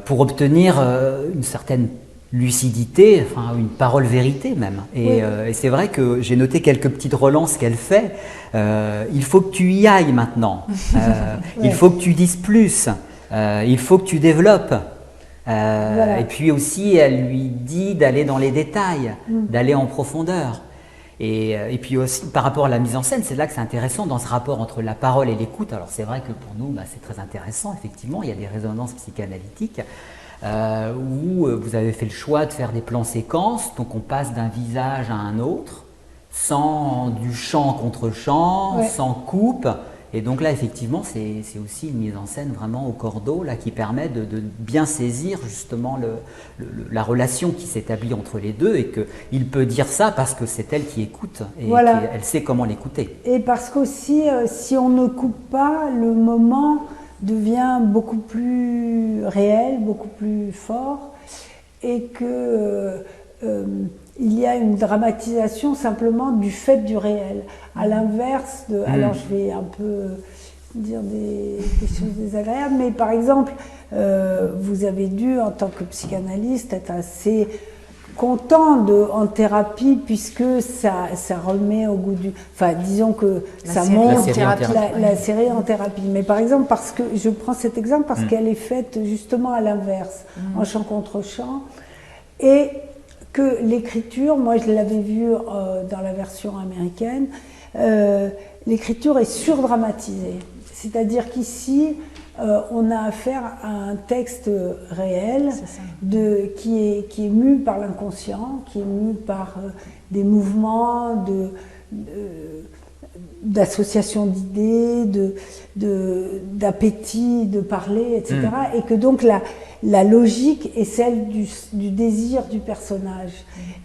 pour obtenir une certaine lucidité, enfin une parole vérité même. Et, Oui. et c'est vrai que j'ai noté quelques petites relances qu'elle fait. Il faut que tu y ailles maintenant. Il Ouais. faut que tu dises plus. Il faut que tu développes. Voilà. Et puis aussi, elle lui dit d'aller dans les détails, d'aller en profondeur. Et puis aussi, par rapport à la mise en scène, c'est là que c'est intéressant dans ce rapport entre la parole et l'écoute. Alors c'est vrai que pour nous, c'est très intéressant, effectivement, il y a des résonances psychanalytiques où vous avez fait le choix de faire des plans séquences, donc on passe d'un visage à un autre, sans du chant contre chant, Ouais. sans coupe. Et donc là, effectivement, c'est aussi une mise en scène vraiment au cordeau là, qui permet de bien saisir justement la relation qui s'établit entre les deux et qu'il peut dire ça parce que c'est elle qui écoute et Voilà. qu'elle sait comment l'écouter. Et parce qu'aussi, si on ne coupe pas, le moment devient beaucoup plus réel, beaucoup plus fort, et que il y a une dramatisation simplement du fait du réel. À l'inverse de... Alors je vais un peu dire des choses désagréables, mais par exemple, vous avez dû, en tant que psychanalyste, être assez content en thérapie, puisque ça remet au goût du... Enfin, disons que ça monte la série en thérapie. Mais par exemple, parce que je prends cet exemple parce qu'elle est faite justement à l'inverse, en chant contre chant, et que l'écriture, moi je l'avais vu dans la version américaine, l'écriture est surdramatisée. C'est-à-dire qu'ici, on a affaire à un texte réel qui est mu par l'inconscient, qui est mu par des mouvements d'association d'idées, d'appétit, de parler, etc. Et que donc la logique est celle du désir du personnage.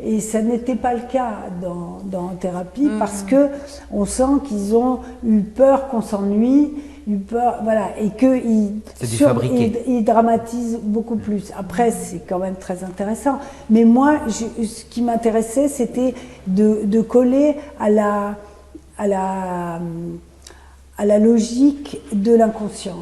Et ça n'était pas le cas dans Thérapie, parce que on sent qu'ils ont eu peur qu'on s'ennuie, eu peur, voilà, et qu'ils dramatisent beaucoup plus. Après, c'est quand même très intéressant. Mais moi, ce qui m'intéressait, c'était de coller à la logique de l'inconscient.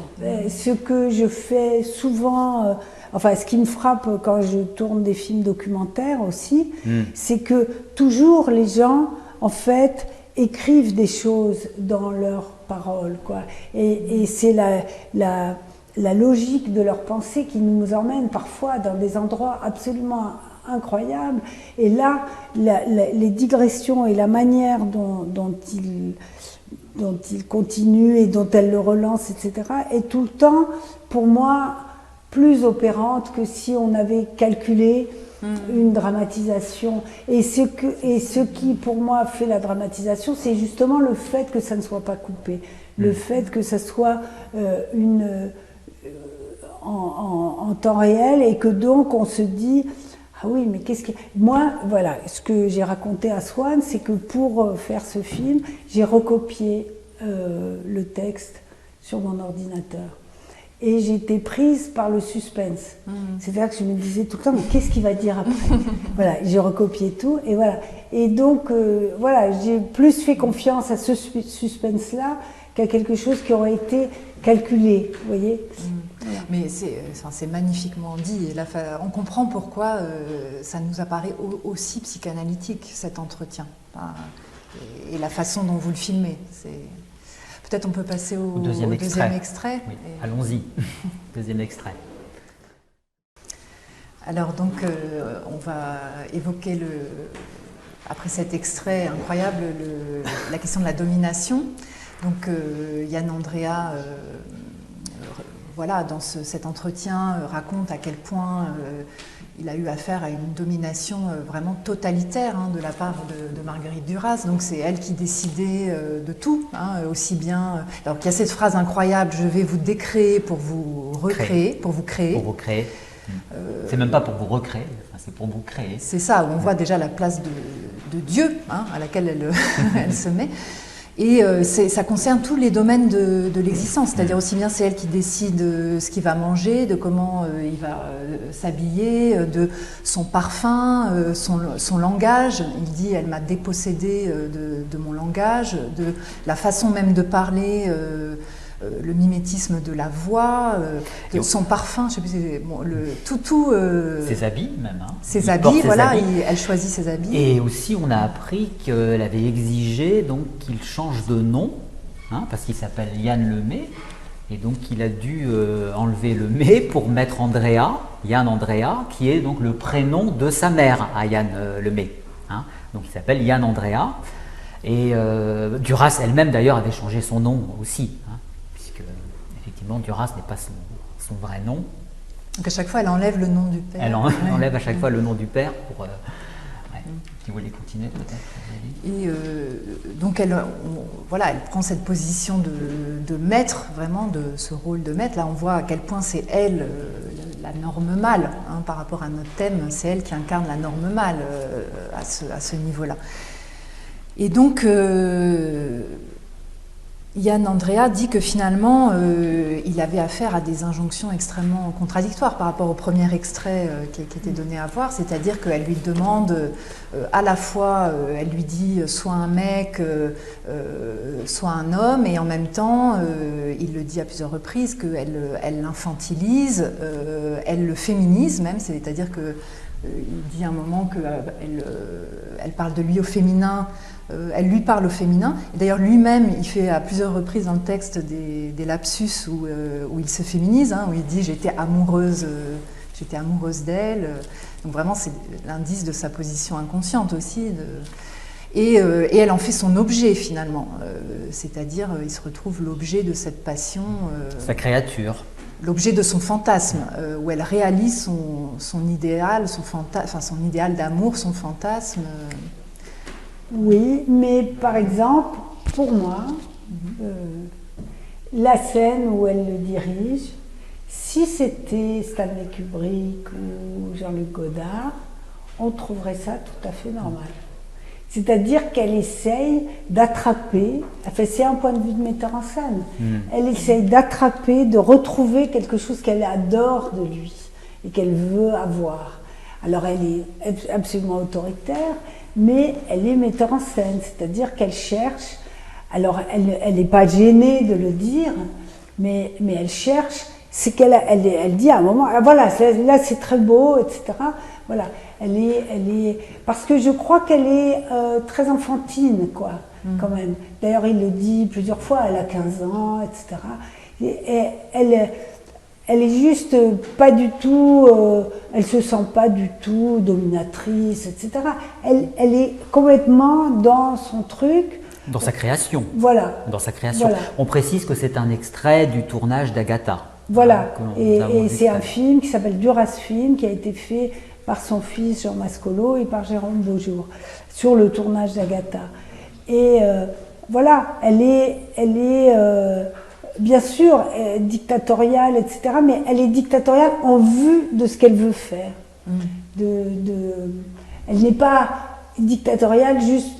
Ce que je fais souvent, enfin ce qui me frappe quand je tourne des films documentaires aussi, c'est que toujours les gens, en fait, écrivent des choses dans leurs paroles, quoi. Et c'est la logique de leur pensée qui nous emmène parfois dans des endroits absolument incroyables. Et là, les digressions et la manière dont il continue et dont elle le relance, etc., est tout le temps, pour moi, plus opérante que si on avait calculé une dramatisation. Et ce qui, pour moi, fait la dramatisation, c'est justement le fait que ça ne soit pas coupé, le fait que ça soit en temps réel, et que donc on se dit ah oui, mais qu'est-ce que... Moi, voilà, ce que j'ai raconté à Swann, c'est que pour faire ce film, j'ai recopié le texte sur mon ordinateur. Et j'ai été prise par le suspense. C'est-à-dire que je me disais tout le temps, mais qu'est-ce qu'il va dire après? Voilà, j'ai recopié tout, et voilà. Et donc, voilà, j'ai plus fait confiance à ce suspense-là qu'à quelque chose qui aurait été calculé, vous voyez. Voilà. Mais c'est magnifiquement dit. Et là, on comprend pourquoi ça nous apparaît aussi psychanalytique, cet entretien. Et la façon dont vous le filmez. Peut-être on peut passer au deuxième extrait. Oui. Allons-y, deuxième extrait. Alors donc, on va évoquer, après cet extrait incroyable, la question de la domination. Donc Yann Andrea, voilà, dans cet entretien, raconte à quel point il a eu affaire à une domination vraiment totalitaire de la part de Marguerite Duras. Donc c'est elle qui décidait de tout, aussi bien... Alors il y a cette phrase incroyable, je vais vous décréer pour vous recréer, pour vous créer. Pour vous créer. C'est même pas pour vous recréer, c'est pour vous créer. C'est ça, où on voit déjà la place de Dieu, à laquelle elle se met. Et ça concerne tous les domaines de l'existence, c'est-à-dire aussi bien c'est elle qui décide ce qu'il va manger, de comment il va s'habiller, de son parfum, son langage. Il dit, elle m'a dépossédé de mon langage, de la façon même de parler, le mimétisme de la voix, de son parfum, je sais plus, bon, tout ses habits même. Ses habits, voilà, elle choisit ses habits. Et aussi, on a appris qu'elle avait exigé donc qu'il change de nom, parce qu'il s'appelle Yann Lemay, et donc il a dû enlever le May pour mettre Andrea, Yann Andrea, qui est donc le prénom de sa mère à Yann Lemay. Donc il s'appelle Yann Andrea. Et Duras elle-même d'ailleurs avait changé son nom aussi. Effectivement, Duras n'est pas son vrai nom. Donc à chaque fois, elle enlève le nom du père. Elle enlève à chaque fois le nom du père pour... Si vous voulez continuer peut-être. Et donc voilà, elle prend cette position de maître, vraiment, de ce rôle de maître. Là, on voit à quel point c'est elle, la norme mâle, par rapport à notre thème, c'est elle qui incarne la norme mâle à ce niveau-là. Et donc... Yann Andrea dit que finalement, il avait affaire à des injonctions extrêmement contradictoires par rapport au premier extrait qui était donné à voir, c'est-à-dire qu'elle lui demande à la fois, elle lui dit soit un mec, soit un homme, et en même temps, il le dit à plusieurs reprises, qu'elle l'infantilise, elle le féminise même, c'est-à-dire que il dit à un moment qu'elle parle de lui au féminin, elle lui parle au féminin. D'ailleurs, lui-même, il fait à plusieurs reprises dans le texte des lapsus où il se féminise, où il dit « j'étais amoureuse d'elle ». Donc vraiment, c'est l'indice de sa position inconsciente aussi. Et elle en fait son objet, finalement. C'est-à-dire, il se retrouve l'objet de cette passion. Sa créature. L'objet de son fantasme, où elle réalise son idéal, son idéal d'amour, son fantasme. Oui, mais par exemple, pour moi, la scène où elle le dirige, si c'était Stanley Kubrick ou Jean-Luc Godard, on trouverait ça tout à fait normal. C'est-à-dire qu'elle essaye d'attraper, enfin c'est un point de vue de metteur en scène, elle essaye d'attraper, de retrouver quelque chose qu'elle adore de lui et qu'elle veut avoir. Alors elle est absolument autoritaire, mais elle est metteur en scène, c'est-à-dire qu'elle cherche, alors elle n'est pas gênée de le dire, mais elle cherche, c'est elle dit à un moment, ah, voilà, là c'est très beau, etc. Voilà, elle est, parce que je crois qu'elle est très enfantine, quoi, quand même. D'ailleurs, il le dit plusieurs fois, elle a 15 ans, etc. Et elle est juste pas du tout, elle se sent pas du tout dominatrice, etc. Elle est complètement dans son truc. Dans sa création. Voilà. Dans sa création. Voilà. On précise que c'est un extrait du tournage d'Agatha. Voilà. Et c'est un fait. film qui s'appelle Duras Film, qui a été fait par son fils Jean Mascolo et par Jérôme Beaujour, sur le tournage d'Agatha. Et voilà, elle est bien sûr dictatoriale, etc., mais elle est dictatoriale en vue de ce qu'elle veut faire. Elle n'est pas dictatoriale juste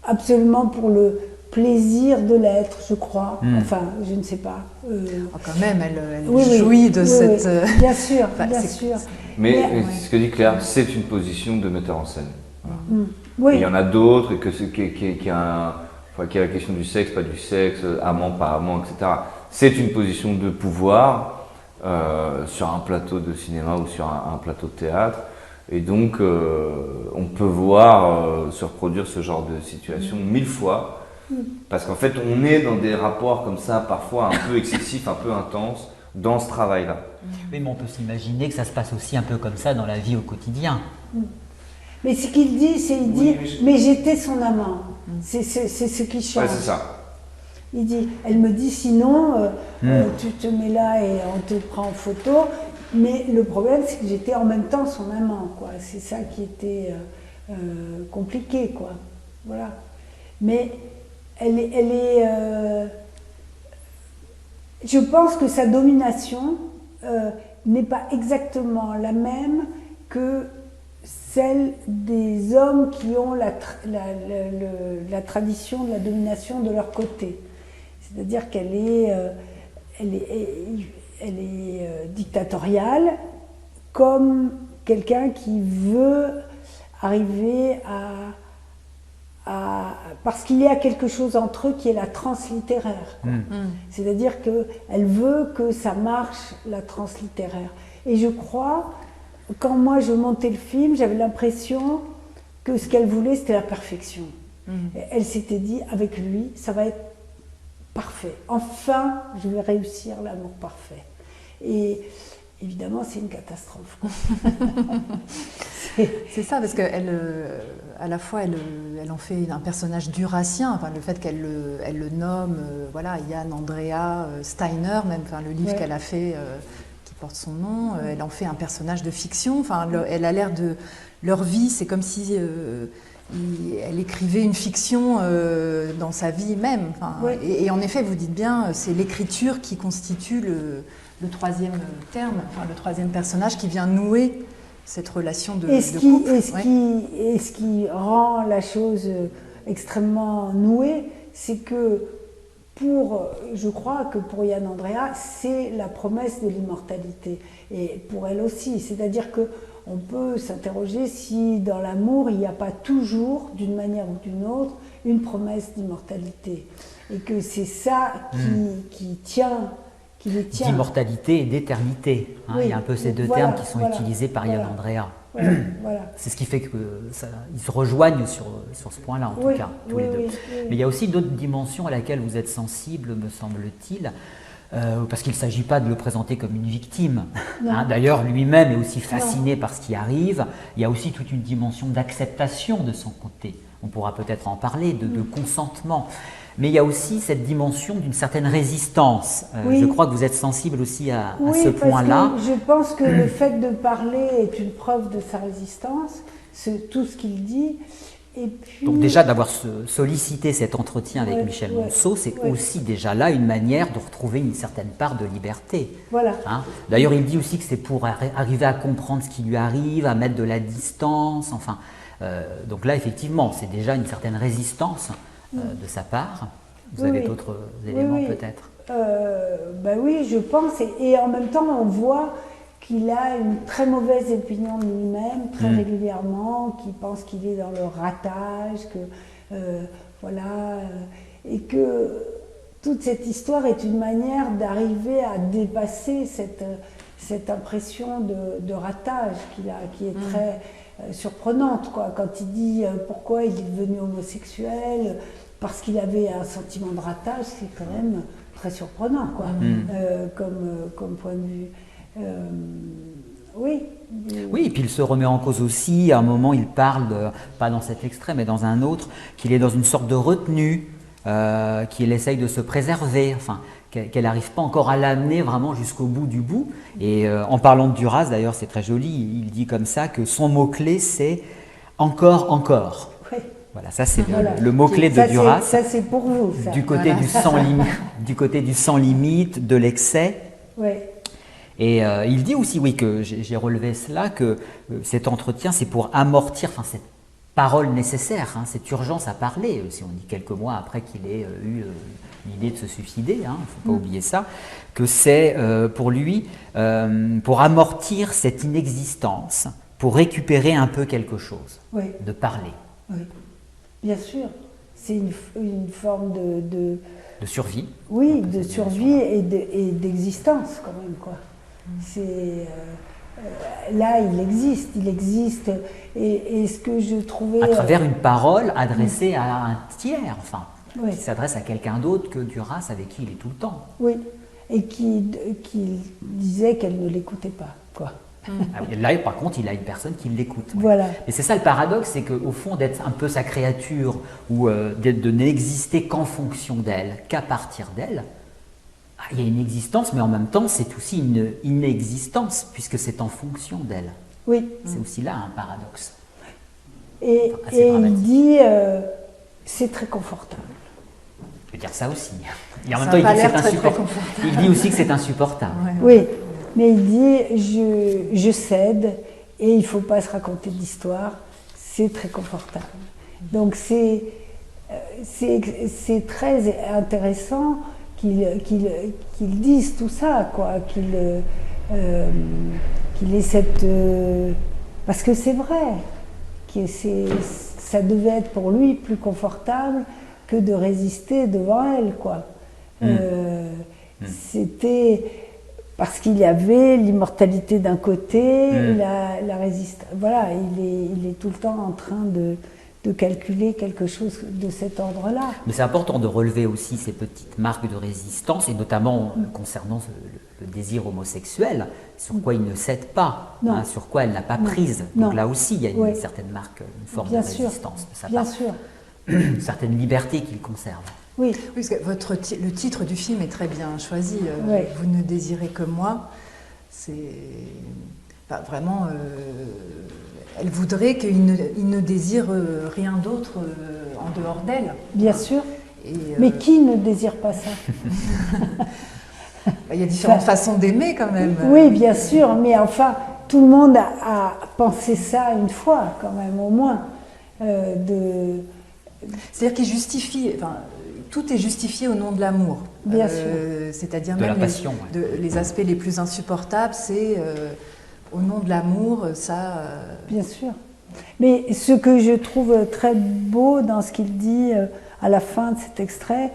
absolument pour le plaisir de l'être, je crois. Enfin, je ne sais pas. Quand même, elle jouit de cette... Bien sûr, bien sûr. Mais ce que dit Claire, c'est une position de metteur en scène. Voilà. Oui. Et il y en a d'autres, et qu'il y a la question du sexe, pas du sexe, amant, pas amant, etc. C'est une position de pouvoir sur un plateau de cinéma ou sur un plateau de théâtre. Et donc, on peut voir se reproduire ce genre de situation 1000 fois. Parce qu'en fait, on est dans des rapports comme ça, parfois un peu excessifs, un peu intenses, dans ce travail-là. Oui, mais on peut s'imaginer que ça se passe aussi un peu comme ça dans la vie au quotidien. Mais ce qu'il dit, mais j'étais son amant. C'est ce qui change. Ouais, c'est ça. Il dit, elle me dit sinon, tu te mets là et on te prend en photo. Mais le problème, c'est que j'étais en même temps son amant, quoi. C'est ça qui était compliqué, quoi. Voilà. Mais elle est je pense que sa domination n'est pas exactement la même que celle des hommes qui ont la tradition de la domination de leur côté. C'est-à-dire qu'elle est, dictatoriale comme quelqu'un qui veut arriver parce qu'il y a quelque chose entre eux qui est la translittéraire. C'est-à-dire qu'elle veut que ça marche, la translittéraire. Et je crois, quand moi je montais le film, j'avais l'impression que ce qu'elle voulait, c'était la perfection. Elle s'était dit, avec lui, ça va être parfait. Enfin, je vais réussir l'amour parfait. Et évidemment, c'est une catastrophe. C'est ça, parce qu'elle, à la fois, elle en fait un personnage durassien, enfin, le fait qu'elle le nomme, voilà, Jan Andrea Steiner, même, enfin, le livre qu'elle a fait, qui porte son nom, elle en fait un personnage de fiction, enfin, elle a l'air de... Leur vie, c'est comme si elle écrivait une fiction dans sa vie même. Enfin, et en effet, vous dites bien, c'est l'écriture qui constitue le troisième terme, enfin, le troisième personnage qui vient nouer cette relation de couple. Et ce qui rend la chose extrêmement nouée, c'est que je crois que pour Jan Andrea, c'est la promesse de l'immortalité. Et pour elle aussi, c'est-à-dire qu'on peut s'interroger si dans l'amour, il n'y a pas toujours, d'une manière ou d'une autre, une promesse d'immortalité. Et que c'est ça qui tient... D'immortalité et d'éternité. Il y a un peu ces deux termes qui sont utilisés par Jan Andrea. C'est ce qui fait qu'ils se rejoignent sur ce point-là, en tout cas, tous les deux. Mais il y a aussi d'autres dimensions à laquelle vous êtes sensible, me semble-t-il, parce qu'il ne s'agit pas de le présenter comme une victime. D'ailleurs, lui-même est aussi fasciné par ce qui arrive. Il y a aussi toute une dimension d'acceptation de son côté. On pourra peut-être en parler, de consentement. Mais il y a aussi cette dimension d'une certaine résistance. Je crois que vous êtes sensible aussi à ce point-là. Je pense que le fait de parler est une preuve de sa résistance, c'est tout ce qu'il dit. Et puis... Donc déjà d'avoir sollicité cet entretien avec Michel Monceau, c'est aussi déjà là une manière de retrouver une certaine part de liberté. Voilà. D'ailleurs, il dit aussi que c'est pour arriver à comprendre ce qui lui arrive, à mettre de la distance, enfin... donc là, effectivement, c'est déjà une certaine résistance de sa part. Vous avez d'autres éléments peut-être oui, je pense. Et en même temps, on voit qu'il a une très mauvaise opinion de lui-même, très régulièrement, qu'il pense qu'il est dans le ratage, et que toute cette histoire est une manière d'arriver à dépasser cette impression de ratage qu'il a, qui est très... surprenante, quoi. Quand il dit pourquoi il est devenu homosexuel, parce qu'il avait un sentiment de ratage, c'est quand même très surprenant, quoi, comme point de vue. Oui. Oui, et puis il se remet en cause aussi. À un moment, il parle, pas dans cet extrait, mais dans un autre, qu'il est dans une sorte de retenue, qu'il essaye de se préserver, enfin, qu'elle n'arrive pas encore à l'amener vraiment jusqu'au bout du bout. Et en parlant de Duras, d'ailleurs, c'est très joli, il dit comme ça que son mot-clé, c'est « encore, encore ». Voilà, ça c'est le mot-clé de Duras. Ça c'est pour vous, ça. Du côté, du côté du sans limite, de l'excès. Oui. Et il dit aussi, oui, que j'ai relevé cela, que cet entretien, c'est pour amortir, enfin, cette parole nécessaire, hein, cette urgence à parler, si on dit quelques mois après qu'il ait eu l'idée de se suicider, il ne faut pas oublier ça, que c'est pour lui, pour amortir cette inexistence, pour récupérer un peu quelque chose, de parler. Oui, bien sûr. C'est une forme de survie. Oui, de survie et d'existence quand même, quoi. C'est là, il existe, et ce que je trouvais... À travers une parole adressée à un tiers, enfin, qui s'adresse à quelqu'un d'autre que Duras, avec qui il est tout le temps. Oui, et qui disait qu'elle ne l'écoutait pas, quoi. Là, par contre, il a une personne qui l'écoute. Voilà. Et c'est ça le paradoxe, c'est qu'au fond, d'être un peu sa créature, ou de n'exister qu'en fonction d'elle, qu'à partir d'elle, il y a une existence, mais en même temps, c'est aussi une inexistence, puisque c'est en fonction d'elle. Oui. C'est aussi là un paradoxe. Et il dit, c'est très confortable. Je veux dire ça aussi. Et en même temps, il dit que c'est insupportable. Il dit aussi que c'est insupportable. Oui, mais il dit, je cède, et il ne faut pas se raconter d'histoire, c'est très confortable. Donc c'est très intéressant qu'ils disent tout ça, quoi, qu'il ait cette... parce que c'est vrai, ça devait être pour lui plus confortable que de résister devant elle, quoi. C'était parce qu'il y avait l'immortalité d'un côté, la résistance... Voilà, il est tout le temps en train de calculer quelque chose de cet ordre-là. Mais c'est important de relever aussi ces petites marques de résistance, et notamment concernant le désir homosexuel, sur quoi il ne cède pas, hein, sur quoi elle n'a pas prise. Donc là aussi, il y a une certaine marque, une forme de résistance de sa part. Bien sûr. Une certaine liberté qu'il conserve. Oui. Parce que le titre du film est très bien choisi. Vous ne désirez que moi. C'est vraiment... elle voudrait qu'il ne désire rien d'autre en dehors d'elle. Bien sûr. Mais qui ne désire pas ça? Il y a différentes façons d'aimer quand même. Oui, bien sûr, mais enfin, tout le monde a pensé ça une fois quand même, au moins. C'est-à-dire qu'il justifie... Enfin, tout est justifié au nom de l'amour. Bien sûr. C'est-à-dire de même la passion, les aspects les plus insupportables, c'est... au nom de l'amour, ça... Bien sûr. Mais ce que je trouve très beau dans ce qu'il dit à la fin de cet extrait,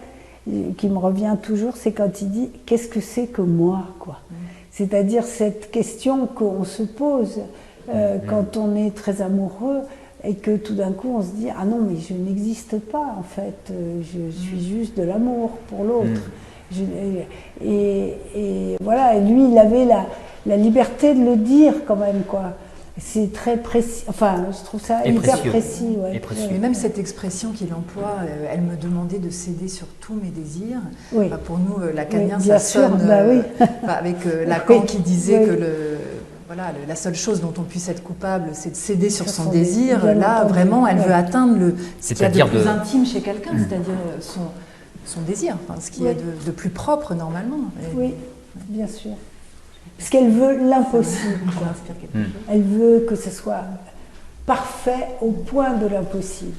qui me revient toujours, c'est quand il dit « qu'est-ce que c'est que moi ?» quoi. C'est-à-dire cette question qu'on se pose quand on est très amoureux et que tout d'un coup on se dit « ah non, mais je n'existe pas en fait, je suis juste de l'amour pour l'autre ». Et voilà, et lui il avait la liberté de le dire quand même, quoi. C'est très précis, enfin je trouve ça hyper précis. Et même cette expression qu'il emploie, elle me demandait de céder sur tous mes désirs. Enfin, pour nous, lacanien, ça sonne avec Lacan qui disait que la seule chose dont on puisse être coupable, c'est de céder sur son désir. Là, vraiment, elle veut atteindre ce qu'il y a de plus intime chez quelqu'un, c'est-à-dire son désir, enfin, ce qu'il y a de plus propre normalement. Oui, bien sûr. Parce qu'elle veut l'impossible. Elle veut que ce soit parfait au point de l'impossible.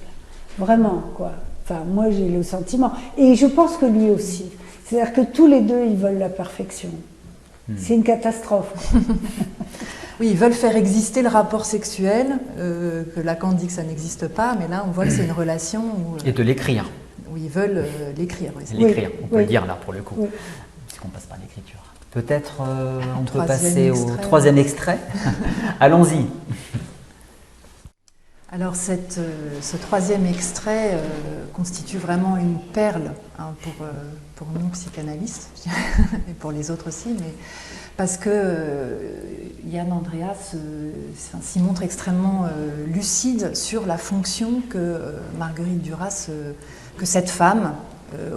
Vraiment, quoi. Enfin, moi, j'ai le sentiment. Et je pense que lui aussi. C'est-à-dire que tous les deux, ils veulent la perfection. C'est une catastrophe. Oui, ils veulent faire exister le rapport sexuel, que Lacan dit que ça n'existe pas, mais là, on voit que c'est une relation où... Et de l'écrire. Où ils veulent l'écrire. L'écrire, on peut le dire là, pour le coup. Puisqu'on passe par l'écriture. Peut-être on peut passer au troisième extrait. Allons-y. Alors ce troisième extrait constitue vraiment une perle pour nous psychanalystes, et pour les autres aussi, mais parce que Yann Andreas s'y montre extrêmement lucide sur la fonction que Marguerite Duras, que cette femme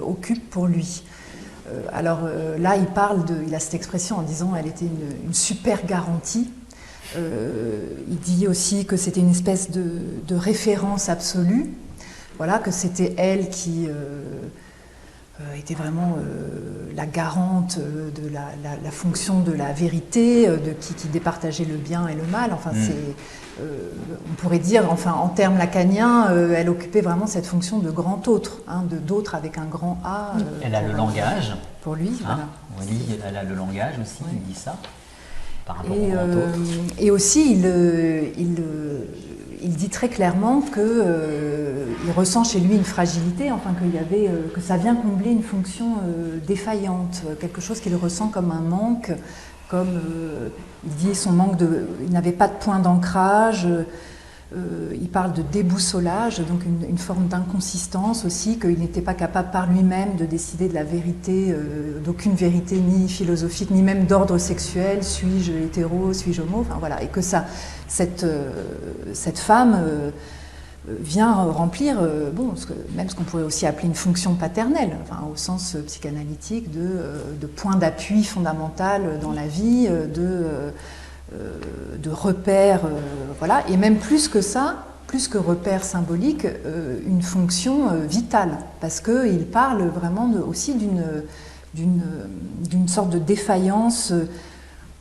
occupe pour lui. Alors là, il a cette expression en disant qu'elle était une super garantie. Il dit aussi que c'était une espèce de référence absolue, voilà, que c'était elle qui était vraiment la garante de la fonction de la vérité, qui départageait le bien et le mal. Enfin, on pourrait dire, enfin, en termes lacaniens, elle occupait vraiment cette fonction de grand autre, hein, d'autre avec un grand A. Elle a le langage. Pour lui, voilà. Oui, elle a le langage aussi, il dit ça. Et aussi, il dit très clairement qu'il ressent chez lui une fragilité, enfin que ça vient combler une fonction défaillante, quelque chose qu'il ressent comme un manque, comme il dit il n'avait pas de point d'ancrage. Il parle de déboussolage, donc une forme d'inconsistance aussi, qu'il n'était pas capable par lui-même de décider de la vérité, d'aucune vérité ni philosophique, ni même d'ordre sexuel, suis-je hétéro, suis-je homo, enfin voilà, et que cette femme vient remplir même ce qu'on pourrait aussi appeler une fonction paternelle, enfin, au sens psychanalytique de point d'appui fondamental dans la vie, de repères, voilà, et même plus que ça, plus que repère symbolique, une fonction vitale, parce qu'il parle vraiment aussi d'une sorte de défaillance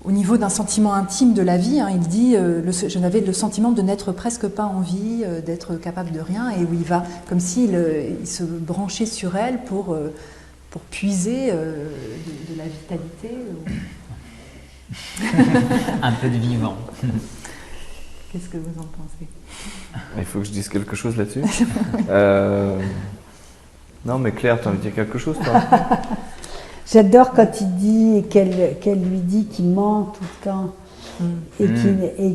au niveau d'un sentiment intime de la vie. Hein. Il dit je n'avais le sentiment de n'être presque pas en vie, d'être capable de rien, et où il va comme s'il se branchait sur elle pour puiser de la vitalité. Un peu de vivant. Qu'est-ce que vous en pensez? Il faut que je dise quelque chose là-dessus. Non, mais Claire, tu as envie de dire quelque chose, toi? J'adore quand il dit qu'elle lui dit qu'il ment tout le temps et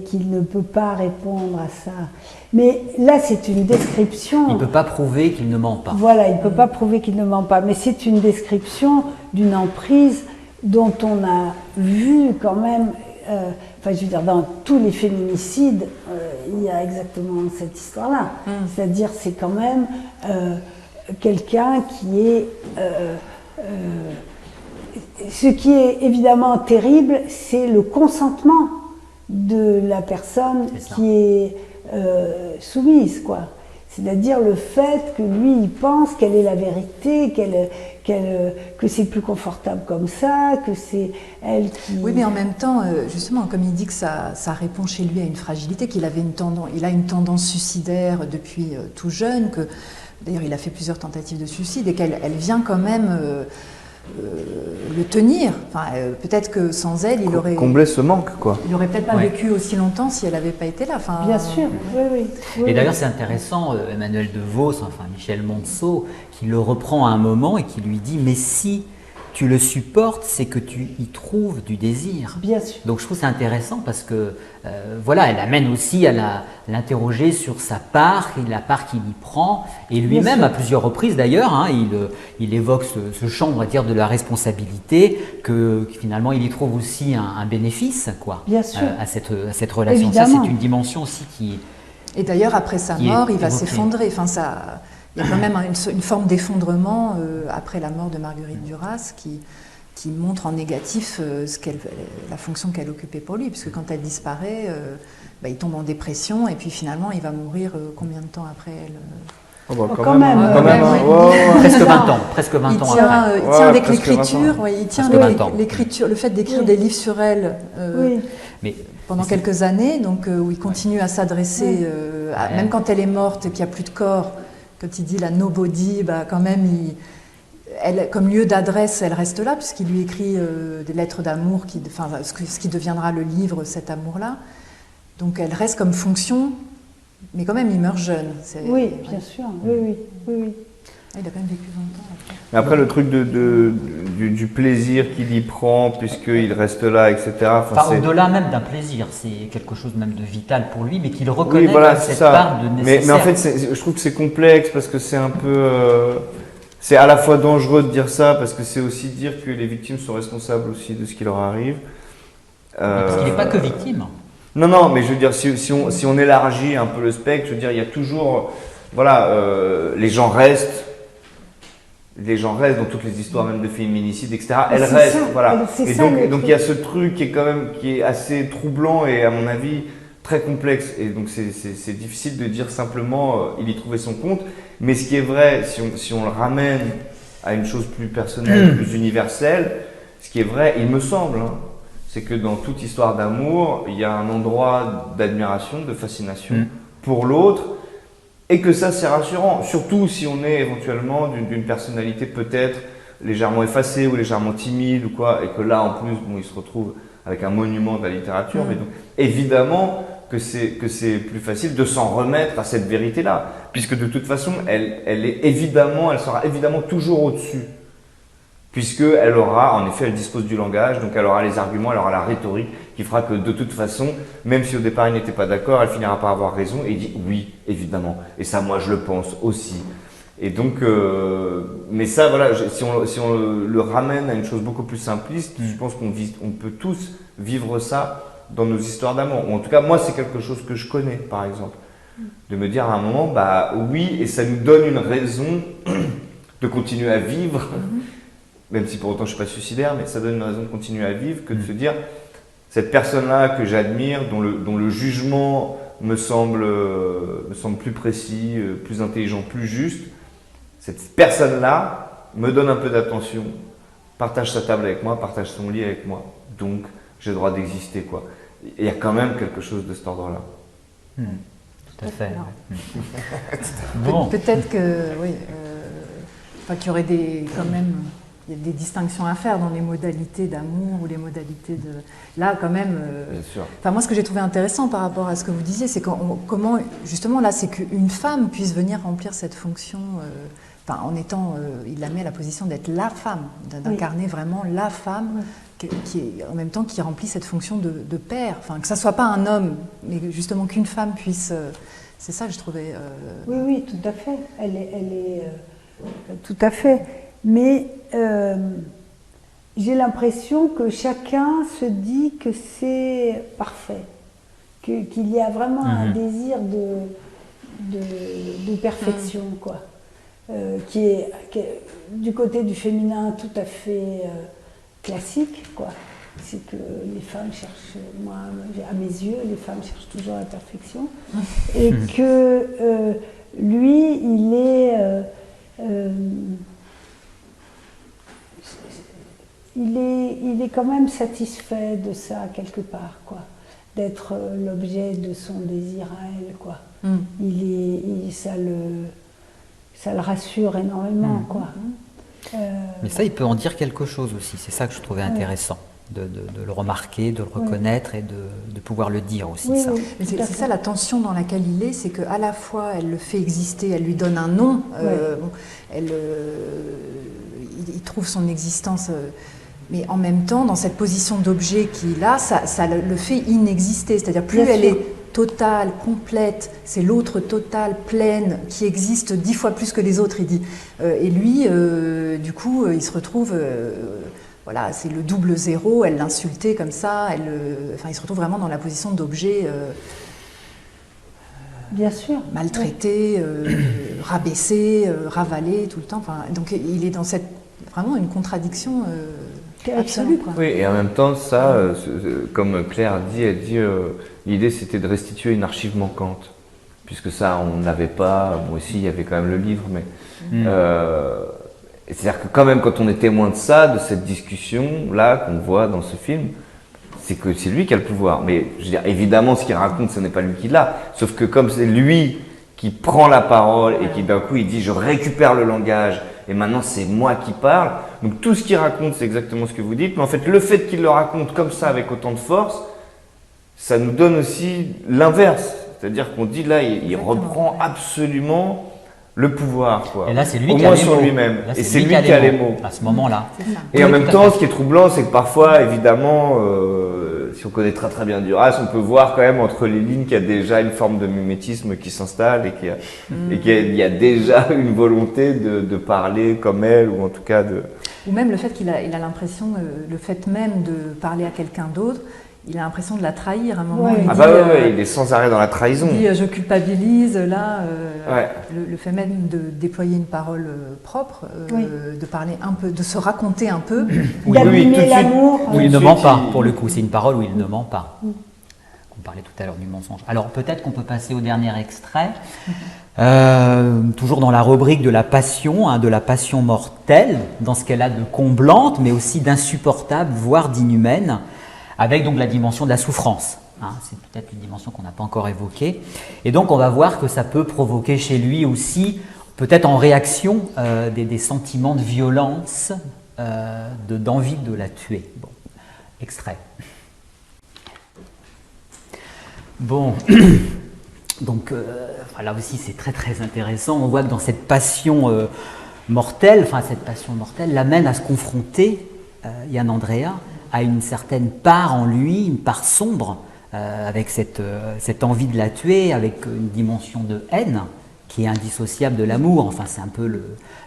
qu'il ne peut pas répondre à ça. Mais là, c'est une description. Il ne peut pas prouver qu'il ne ment pas. Voilà, il ne peut pas prouver qu'il ne ment pas. Mais c'est une description d'une emprise dont on a vu quand même, enfin je veux dire, dans tous les féminicides, il y a exactement cette histoire-là. C'est-à-dire, c'est quand même quelqu'un qui est... ce qui est évidemment terrible, c'est le consentement de la personne qui est soumise, quoi. C'est-à-dire le fait que lui, il pense qu'elle est la vérité, que c'est plus confortable comme ça, que c'est elle qui... Oui, mais en même temps, justement, comme il dit que ça répond chez lui à une fragilité, il a une tendance suicidaire depuis tout jeune, que d'ailleurs il a fait plusieurs tentatives de suicide, et qu'elle vient quand même le tenir. Enfin, peut-être que sans elle, il aurait... Combler ce manque, quoi. Il n'aurait peut-être pas vécu aussi longtemps si elle n'avait pas été là. Enfin, bien sûr, oui. Et d'ailleurs, c'est intéressant, Emmanuel De Vos, enfin Michel Monceau, qui le reprend à un moment et qui lui dit « Mais si tu le supportes, c'est que tu y trouves du désir. » Bien sûr. Donc je trouve c'est intéressant parce que, voilà, elle amène aussi à l'interroger sur sa part, et la part qu'il y prend. Et lui-même, à plusieurs reprises d'ailleurs, hein, il évoque ce champ, on va dire, de la responsabilité, que finalement il y trouve aussi un bénéfice, quoi, bien sûr. À cette relation. Évidemment. Ça, c'est une dimension aussi qui... Et d'ailleurs, après sa mort, il va s'effondrer. Enfin, il y a quand même une forme d'effondrement après la mort de Marguerite Duras qui montre en négatif la fonction qu'elle occupait pour lui, puisque quand elle disparaît, il tombe en dépression et puis finalement il va mourir combien de temps après elle quand même. Presque 20 ans après. Il tient avec l'écriture, le fait d'écrire des livres sur elle pendant quelques années, donc où il continue à s'adresser, même quand elle est morte et qu'il n'y a plus de corps. Quand il dit la nobody, quand même, elle, comme lieu d'adresse, elle reste là, puisqu'il lui écrit des lettres d'amour, ce qui deviendra le livre, cet amour-là. Donc elle reste comme fonction, mais quand même, il meurt jeune. Oui, bien sûr, oui. Ah, il a quand même vécu longtemps. Après. Mais après, le truc du plaisir qu'il y prend, puisqu'il reste là, etc. Enfin, au-delà même d'un plaisir, c'est quelque chose même de vital pour lui, mais qu'il reconnaît Oui, voilà, cette ça. part de nécessaire. Mais en fait, je trouve que c'est complexe parce que c'est un peu. C'est à la fois dangereux de dire ça parce que c'est aussi dire que les victimes sont responsables aussi de ce qui leur arrive. Parce qu'il n'est pas que victime. Non, mais je veux dire, si on élargit un peu le spectre, je veux dire, il y a toujours. Voilà, les gens restent dans toutes les histoires, même de féminicides, etc. Elles C'est restent, ça, voilà. c'est Et ça, donc le il truc. y a ce truc qui est assez troublant et à mon avis très complexe. Et donc c'est difficile de dire simplement il y trouvait son compte. Mais ce qui est vrai, si on le ramène à une chose plus personnelle, plus universelle, ce qui est vrai, il me semble, hein, c'est que dans toute histoire d'amour, il y a un endroit d'admiration, de fascination pour l'autre. Et que ça, c'est rassurant, surtout si on est éventuellement d'une personnalité peut-être légèrement effacée ou légèrement timide ou quoi, et que là, en plus, bon, il se retrouve avec un monument de la littérature. Mais donc, évidemment que c'est plus facile de s'en remettre à cette vérité-là, puisque de toute façon, elle sera évidemment toujours au-dessus. Puisqu'elle aura, en effet, elle dispose du langage, donc elle aura les arguments, elle aura la rhétorique, qui fera que de toute façon, même si au départ il n'était pas d'accord, elle finira par avoir raison et il dit oui, évidemment. Et ça, moi, je le pense aussi. Et donc, mais ça, voilà, si on le ramène à une chose beaucoup plus simpliste, je pense qu'on peut tous vivre ça dans nos histoires d'amour. Ou en tout cas, moi, c'est quelque chose que je connais, par exemple. De me dire à un moment, bah oui, et ça nous donne une raison de continuer à vivre. Même si pour autant je ne suis pas suicidaire, mais ça donne une raison de continuer à vivre que de se dire cette personne-là que j'admire, dont le jugement me semble plus précis, plus intelligent, plus juste, cette personne-là me donne un peu d'attention, partage sa table avec moi, partage son lit avec moi, donc j'ai le droit d'exister, quoi. Il y a quand même quelque chose de cet ordre-là. Tout à fait. Bon. Peut-être que, oui, qu'il y aurait quand même des distinctions à faire dans les modalités d'amour ou les modalités de... Là, quand même... Bien sûr. Moi, ce que j'ai trouvé intéressant par rapport à ce que vous disiez, c'est comment, justement, là, c'est qu'une femme puisse venir remplir cette fonction, en étant... il la met à la position d'être la femme, d'incarner vraiment la femme, qui est, en même temps, qui remplit cette fonction de père. Que ça ne soit pas un homme, mais justement qu'une femme puisse... c'est ça que je trouvais... Oui, tout à fait. Elle est tout à fait. Mais j'ai l'impression que chacun se dit que c'est parfait, qu'il y a vraiment un désir de perfection, quoi, qui est du côté du féminin tout à fait classique, quoi. C'est que les femmes cherchent, moi, à mes yeux, les femmes cherchent toujours la perfection, et que lui, il est... il est quand même satisfait de ça quelque part, quoi, d'être l'objet de son désir à elle, quoi. Ça le rassure énormément, quoi. Mais ça, il peut en dire quelque chose aussi. C'est ça que je trouvais intéressant, de le remarquer, de le reconnaître et de pouvoir le dire aussi. Oui, ça. oui, c'est ça la tension dans laquelle il est, c'est qu'à la fois elle le fait exister, elle lui donne un nom, il trouve son existence, mais en même temps, dans cette position d'objet qu'il a, ça le fait inexister. C'est-à-dire plus elle est totale, complète, c'est l'autre totale, pleine, qui existe 10 fois plus que les autres, il dit. Et lui, du coup, il se retrouve... voilà, c'est le double zéro, elle l'insultait comme ça, il se retrouve vraiment dans la position d'objet bien sûr, maltraité, rabaissé, ravalé tout le temps. Donc il est dans vraiment une contradiction absolue, quoi. Oui, et en même temps, ça, comme Claire dit, elle dit l'idée c'était de restituer une archive manquante, puisque ça on n'avait pas. Moi aussi, il y avait quand même le livre, mais c'est-à-dire que quand même, quand on est témoin de ça, de cette discussion-là qu'on voit dans ce film, c'est que c'est lui qui a le pouvoir. Mais je veux dire, évidemment, ce qu'il raconte, ce n'est pas lui qui l'a. Sauf que comme c'est lui qui prend la parole et qui d'un coup, il dit « je récupère le langage et maintenant c'est moi qui parle », donc tout ce qu'il raconte, c'est exactement ce que vous dites. Mais en fait, le fait qu'il le raconte comme ça, avec autant de force, ça nous donne aussi l'inverse. C'est-à-dire qu'on dit là, il reprend absolument le pouvoir, quoi. Et là, c'est lui au qui a moins les sur mots. lui-même. Là, Et c'est lui qui a les mots. À ce moment-là. C'est ça. Et en Oui, même tout à temps, fait. ce qui est troublant, c'est que parfois, évidemment, si on connaît très très bien Duras, on peut voir quand même entre les lignes qu'il y a déjà une forme de mimétisme qui s'installe et qu'il y a déjà une volonté de parler comme elle, ou en tout cas de... Ou même le fait qu'il a l'impression, le fait même de parler à quelqu'un d'autre, il a l'impression de la trahir. À un moment, Ouais. il Ah dit, bah ouais, il est sans arrêt dans la trahison. il dit, je culpabilise, là, Ouais. le fait même de déployer une parole propre, Oui. de parler un peu, de se raconter un peu. Oui, oui, d'abîmer tout de suite. l'amour. Où il Tout ne de ment suite, pas, il- pour le coup. C'est une parole où il ne ment pas. On parlait tout à l'heure du mensonge. Alors peut-être qu'on peut passer au dernier extrait. Toujours dans la rubrique de la passion mortelle, dans ce qu'elle a de comblante, mais aussi d'insupportable, voire d'inhumaine, avec donc la dimension de la souffrance. Hein, c'est peut-être une dimension qu'on n'a pas encore évoquée. Et donc on va voir que ça peut provoquer chez lui aussi, peut-être en réaction, des sentiments de violence, d'envie de la tuer. Bon, extrait. Bon, donc là aussi c'est très très intéressant. On voit que dans cette passion mortelle, l'amène à se confronter, Yann Andrea, à une certaine part en lui, une part sombre, avec cette envie de la tuer, avec une dimension de haine qui est indissociable de l'amour. Enfin, c'est un peu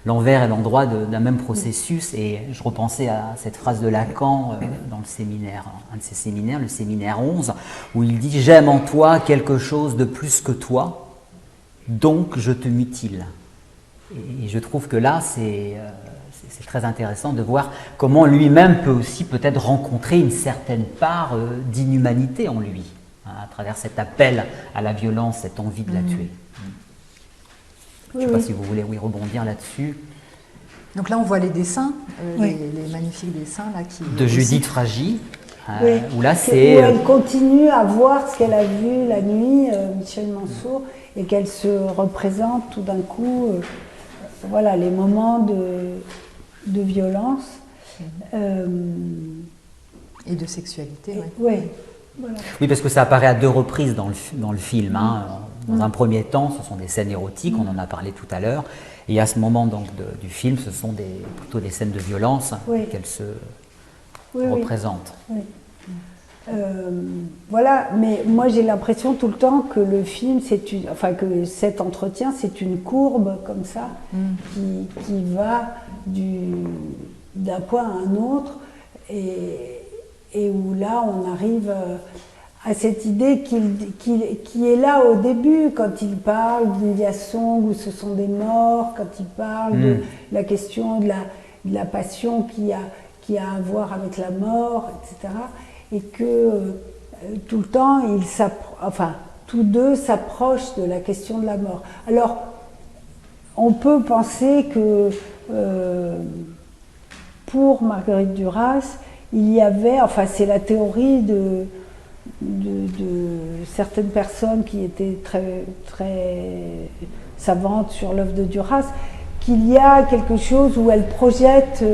l'envers et l'endroit d'un même processus. Et je repensais à cette phrase de Lacan dans le séminaire, un de ses séminaires, le séminaire 11, où il dit « J'aime en toi quelque chose de plus que toi, donc je te mutile ». Et je trouve que là, c'est très intéressant de voir comment lui-même peut aussi peut-être rencontrer une certaine part d'inhumanité en lui, hein, à travers cet appel à la violence, cette envie de la tuer. Je ne sais pas si vous voulez rebondir là-dessus. Donc là, on voit les dessins, Oui. les magnifiques dessins là, qui De aussi- Judith Fragy, Oui. où là Où c'est... elle continue à voir ce qu'elle a vu la nuit, Michel Mansour, et qu'elle se représente tout d'un coup, voilà, les moments de violence. et de sexualité. Ouais. Oui, voilà. Oui, parce que ça apparaît à deux reprises dans le film. Hein. Dans un premier temps, ce sont des scènes érotiques, on en a parlé tout à l'heure. Et à ce moment donc, du film, ce sont plutôt des scènes de violence Oui. qu'elle se Oui, oui. représente. Oui. Voilà, mais moi j'ai l'impression tout le temps que le film, que cet entretien, c'est une courbe comme ça, qui va d'un point à un autre, et où là on arrive à cette idée qui est là au début, quand il parle d'une liaison où ce sont des morts, quand il parle de la question de la passion qui a à voir avec la mort, etc. Et que tout le temps, tous deux s'approchent de la question de la mort. Alors, on peut penser que pour Marguerite Duras, il y avait, c'est la théorie de certaines personnes qui étaient très, très savantes sur l'œuvre de Duras, qu'il y a quelque chose où elle projette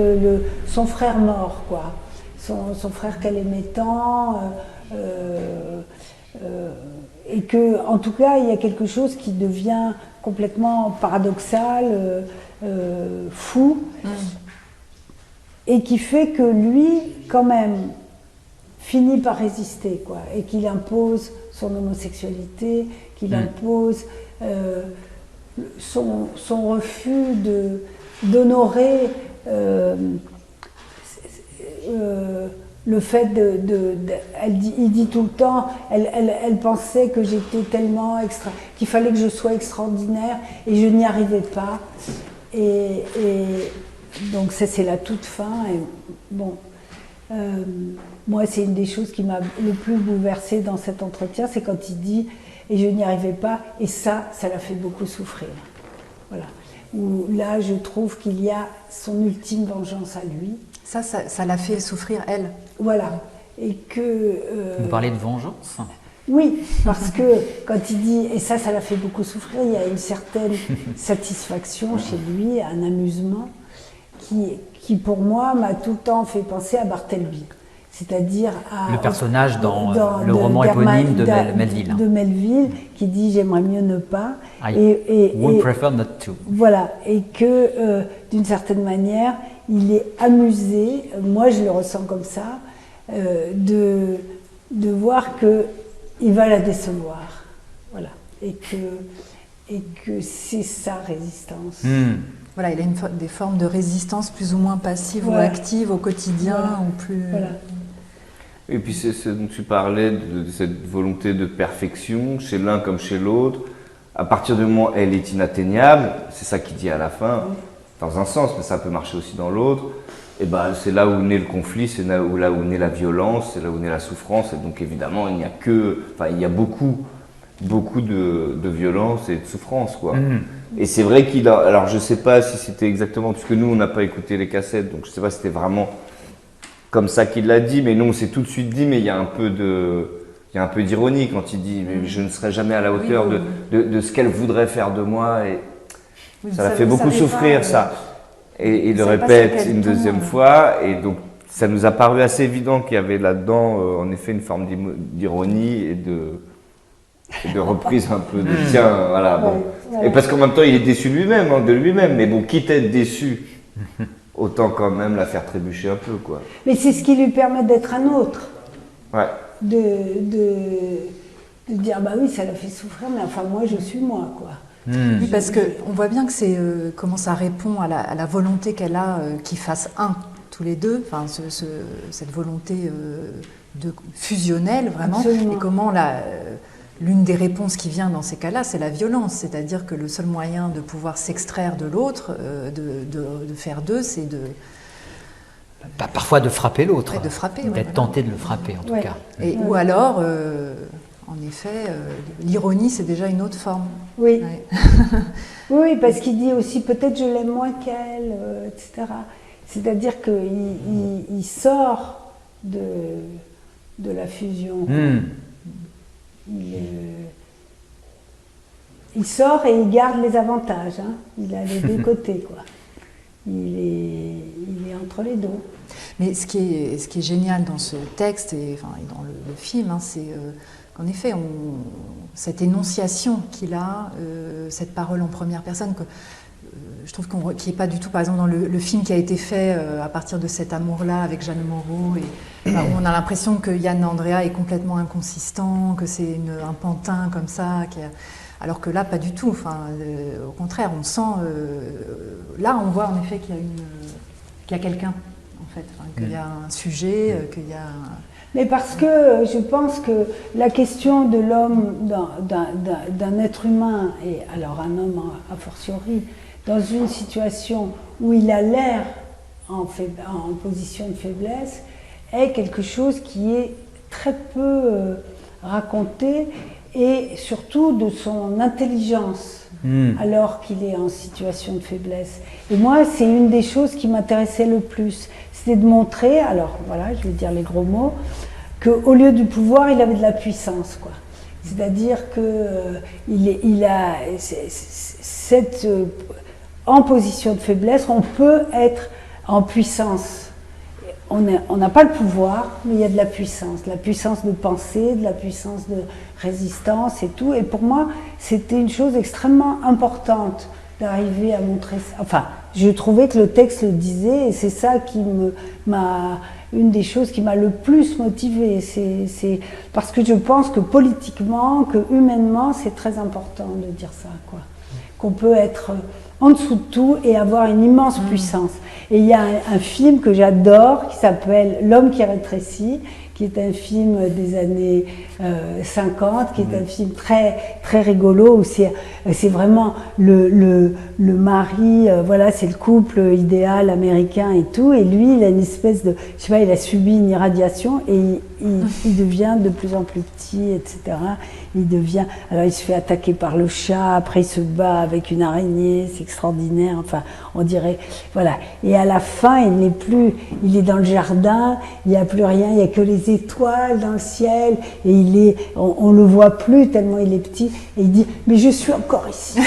son frère mort, quoi. Son frère qu'elle aimait tant, et que, en tout cas, il y a quelque chose qui devient complètement paradoxal, fou, et qui fait que lui, quand même, finit par résister, quoi, et qu'il impose son homosexualité, qu'il impose son refus d'honorer le fait il dit tout le temps, elle pensait que j'étais tellement qu'il fallait que je sois extraordinaire et je n'y arrivais pas. Et donc ça c'est la toute fin. Et bon, moi c'est une des choses qui m'a le plus bouleversée dans cet entretien, c'est quand il dit et je n'y arrivais pas, et ça l'a fait beaucoup souffrir. Voilà. Où là je trouve qu'il y a son ultime vengeance à lui. Ça l'a fait souffrir, elle. Voilà. Et que... Vous parlez de vengeance ? Oui, parce que quand il dit, et ça l'a fait beaucoup souffrir, il y a une certaine satisfaction chez lui, un amusement, qui pour moi m'a tout le temps fait penser à Bartleby. c'est-à-dire le personnage dans le roman éponyme de Melville. De Melville, qui dit « j'aimerais mieux ne pas ». Would prefer not to. Voilà, et que d'une certaine manière, il est amusé, moi je le ressens comme ça, de voir qu'il va la décevoir. Voilà, et que c'est sa résistance. Voilà, il a des formes de résistance plus ou moins passive ou active au quotidien, ou plus... Voilà. Et puis c'est dont tu parlais, de cette volonté de perfection, chez l'un comme chez l'autre. À partir du moment où elle est inatteignable, c'est ça qu'il dit à la fin, dans un sens, mais ça peut marcher aussi dans l'autre, et ben c'est là où naît le conflit, c'est là où naît la violence, c'est là où naît la souffrance, et donc évidemment il y a beaucoup de violence et de souffrance, quoi. Et c'est vrai alors je sais pas si c'était exactement, puisque nous on n'a pas écouté les cassettes, donc je sais pas si c'était vraiment comme ça qu'il l'a dit, mais nous on s'est tout de suite dit, mais il y a un peu d'ironie quand il dit mais je ne serai jamais à la hauteur de ce qu'elle voudrait faire de moi, et ça l'a fait beaucoup souffrir, ça. Et il le répète une deuxième fois, et donc ça nous a paru assez évident qu'il y avait là-dedans en effet une forme d'ironie et de reprise un peu de tiens, voilà. Bon. Et parce qu'en même temps il est déçu de lui-même, mais bon, quitte à être déçu, autant quand même la faire trébucher un peu, quoi. Mais c'est ce qui lui permet d'être un autre. Ouais. De dire bah oui, ça l'a fait souffrir, mais enfin moi je suis moi, quoi. Oui, parce qu'on voit bien que c'est comment ça répond à la volonté qu'elle a qu'ils fassent un, tous les deux, enfin, cette volonté fusionnelle vraiment. Absolument. Et comment l'une des réponses qui vient dans ces cas-là, c'est la violence, c'est-à-dire que le seul moyen de pouvoir s'extraire de l'autre, de faire d'eux, c'est de... Parfois de frapper l'autre, d'être tenté de le frapper en tout cas. Ou alors, en effet, l'ironie c'est déjà une autre forme. Oui, oui, parce qu'il dit aussi peut-être je l'aime moins qu'elle, etc. C'est-à-dire qu'il sort de la fusion. Il sort et il garde les avantages, hein. Il a les deux côtés, quoi. Il est entre les deux. Mais ce qui est génial dans ce texte et dans le film, hein, c'est qu'en effet, cette énonciation qu'il a, cette parole en première personne, que je trouve qui n'est pas du tout, par exemple, dans le film qui a été fait à partir de cet amour-là avec Jeanne Moreau, où on a l'impression que Yann Andrea est complètement inconsistant, que c'est un pantin comme ça, alors que là, pas du tout. Enfin, au contraire, on sent... là, on voit en effet qu'il y a quelqu'un, en fait, qu'il y a un sujet, qu'il y a... Mais parce que je pense que la question de l'homme, d'un être humain, et alors un homme a fortiori, dans une situation où il a l'air en position de faiblesse, est quelque chose qui est très peu raconté, et surtout de son intelligence, alors qu'il est en situation de faiblesse. Et moi, c'est une des choses qui m'intéressait le plus, c'était de montrer, alors voilà, je vais dire les gros mots, qu'au lieu du pouvoir, il avait de la puissance, quoi. C'est-à-dire qu'il a cette... en position de faiblesse, on peut être en puissance. On n'a pas le pouvoir, mais il y a de la puissance de pensée, de la puissance de résistance et tout. Et pour moi, c'était une chose extrêmement importante d'arriver à montrer ça. Enfin, je trouvais que le texte le disait, et c'est ça qui une des choses qui m'a le plus motivée. C'est parce que je pense que politiquement, que humainement, c'est très important de dire ça, quoi. Qu'on peut être en dessous de tout et avoir une immense puissance. Et il y a un film que j'adore qui s'appelle L'homme qui rétrécit, qui est un film des années 50, qui est un film très, très rigolo, où c'est vraiment le mari, voilà, c'est le couple idéal américain et tout, et lui, il a une espèce de, je sais pas, il a subi une irradiation et il devient de plus en plus petit, etc. Alors il se fait attaquer par le chat, après il se bat avec une araignée, c'est extraordinaire, enfin, on dirait, voilà. Et à la fin, il est dans le jardin, il n'y a plus rien, il n'y a que les étoiles dans le ciel, et on le voit plus tellement il est petit, et il dit, mais je suis encore ici.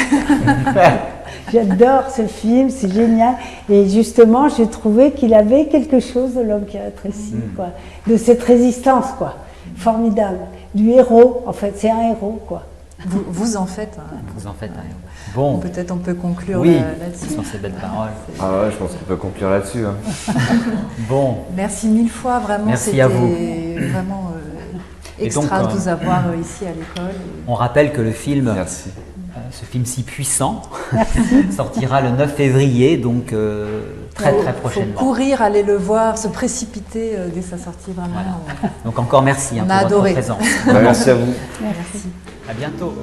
J'adore ce film, c'est génial. Et justement, j'ai trouvé qu'il avait quelque chose de l'homme qui rétrécit, quoi. De cette résistance, quoi. Formidable. Du héros, en fait, c'est un héros, quoi. Vous en faites. Vous en faites un héros. Bon. Peut-être on peut conclure Oui, là-dessus. sur ces belles paroles. Ah ouais, je pense qu'on peut conclure là-dessus. Hein. Bon. Merci mille fois, vraiment. Merci à vous. C'était vraiment Et extra donc, de vous avoir ici à l'école. On rappelle que le film, Merci. ce film si puissant, sortira le 9 février, donc très prochainement. Faut courir, aller le voir, se précipiter dès sa sortie, vraiment. Voilà. Donc encore merci On pour a votre adoré. présence. Merci à vous. Merci. À bientôt.